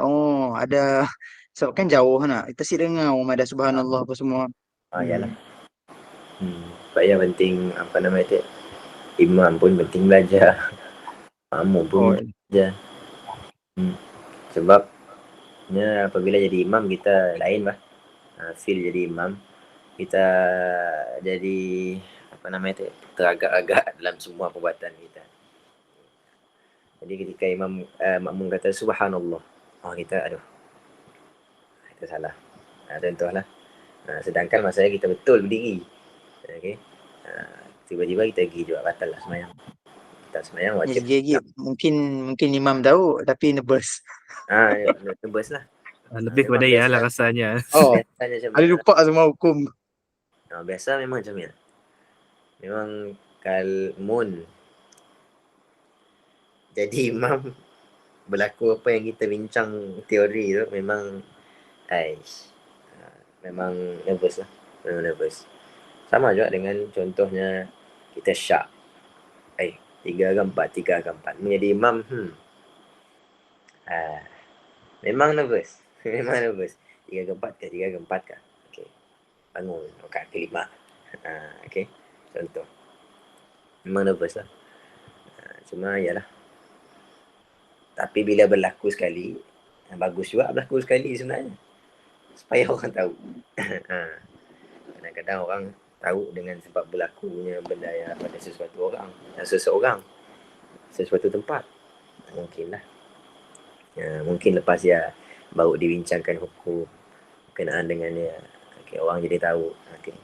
ada. Sebab kan jauh nak. Kita dengar ada subhanallah apa semua. Yalah. Sebab yang penting apa nama itu, imam pun penting belajar. Makmum pun belajar. Sebabnya apabila jadi imam kita lain lah. Feel jadi imam. Kita jadi apa nama itu, teragak-agak dalam semua perbuatan kita. Jadi ketika makmum kata subhanallah, kita salah. Contohlah. Sedangkan masa kita betul berdiri. Okey. Tiba-tiba kita pergi juga batal lah sembahyang. Batal sembahyang wajib. Mungkin imam tahu tapi nervous. Nervous lah. Lebih kepada lah rasanya. Ada lupa semua hukum. Biasa memang macam ni. Memang kalau jadi imam berlaku apa yang kita bincang teori tu memang memang nervous lah. Memang nervous. Sama juga dengan contohnya kita syak. 3 ke 4. Menjadi imam, memang nervous. Memang nervous. 3 ke 4 ke? 3 ke 4 ke? Okay. Bangun. Rakaat ke-5. Okay. Contoh. Memang nervous lah. Cuma yalah. Tapi bila berlaku sekali, bagus juga berlaku sekali sebenarnya. Supaya orang tahu. Kadang-kadang orang tahu dengan sebab berlakunya benda yang pada sesuatu orang, seseorang, sesuatu tempat. Mungkinlah. Mungkin lepas dia baru dibincangkan hukum berkenaan dengan dia. Okay, orang jadi tahu. Okay.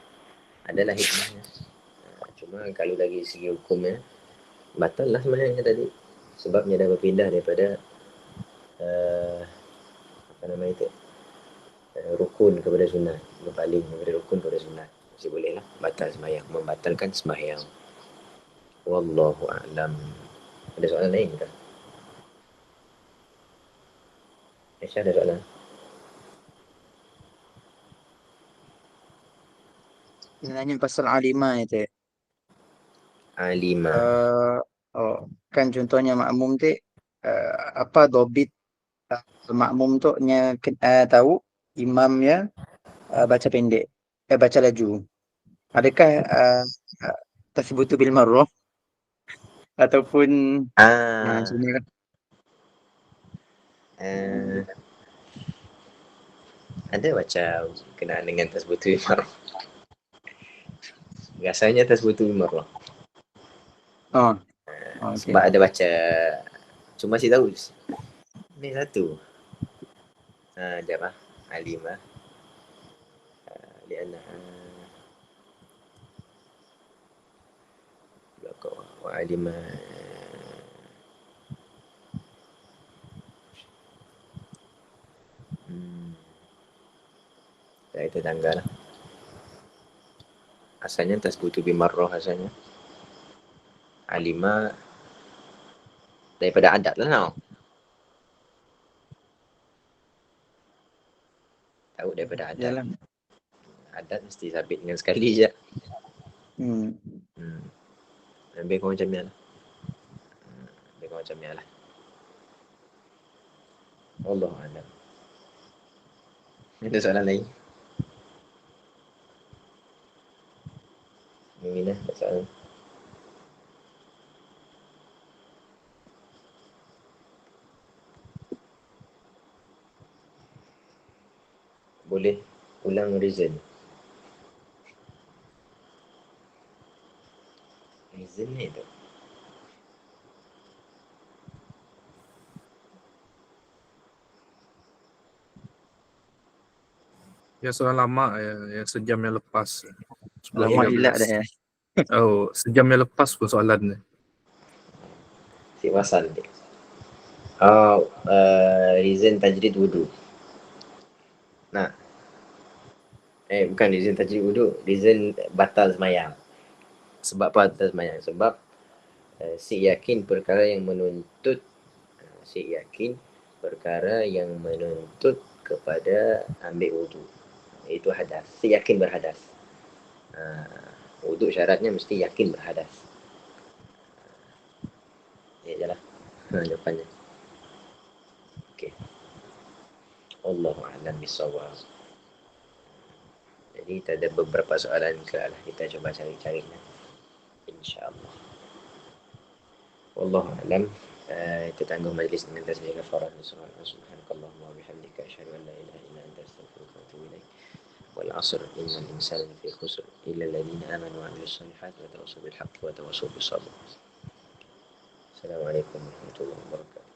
Adalah hikmahnya. Cuma kalau dari segi hukumnya, batal lah sebenarnya tadi. Sebabnya dah berpindah daripada apa nama itu, rukun kepada sunnah. Berpaling daripada rukun kepada sunnah. Masih boleh lah. Batal sembahyang. Membatalkan sembahyang. Wallahu a'lam. Ada soalan lain ke? Aisyah ada soalan? Nanya pasal alimah itu. Alimah. Kan contohnya makmum tu apa dobit makmum tu tahu imamnya baca pendek, baca laju. Adakah tasbutu bil marrah ataupun macam ni kan? Ada macam kenaan dengan tasbutu imam. Rasanya tasbutu imam lah. Okay. Sebab ada baca, cuma si tahu ni satu. Sekejap lah. Alimah. Lianna wa alimah. Dah itu tangga lah. Asalnya tasbutu bimarroh asalnya. Alimah daripada adat lah tau. Tahu daripada adat. Yalah. Adat mesti sabit dengan sekali je. Lebih kurang macam ni lah. Lebih kurang macam ni lah. Allah alam. Ada soalan lain? Mungkin ada soalan. Boleh ulang reason. Reason ni tu. Ya soalan lama yang sejam yang lepas. Lama gila dah ya. Sejam yang lepas pun soalan ni. Si Wasan ni. Reason tajrid wudu. Nah. Bukan reason tajrid wudu. Reason batal semayang. Sebab apa batal semayang? Sebab si yakin perkara yang menuntut kepada ambil wudu. Itu hadas. Si yakin berhadas. Wudu syaratnya mesti yakin berhadas. Ya je lah. Jawapannya. Okey. Allahu a'lam bissawab. Jadi ada beberapa soalan ke lah. Kita cuba cari-cari lah. InsyaAllah. Wallahu a'lam. Kita tangguh majlis dengan tasbih kafarah. Subhanakallahumma wa bihamdika asyhadu an la ilaha illa anta astaghfiruka wa atubu ilaik. Wal 'asr innal insana lafi khusr illa alladhina amanu wa 'amilus solihati wa tawassaw bil haqqi wa tawassaw bis sabr. Assalamualaikum warahmatullahi wabarakatuh.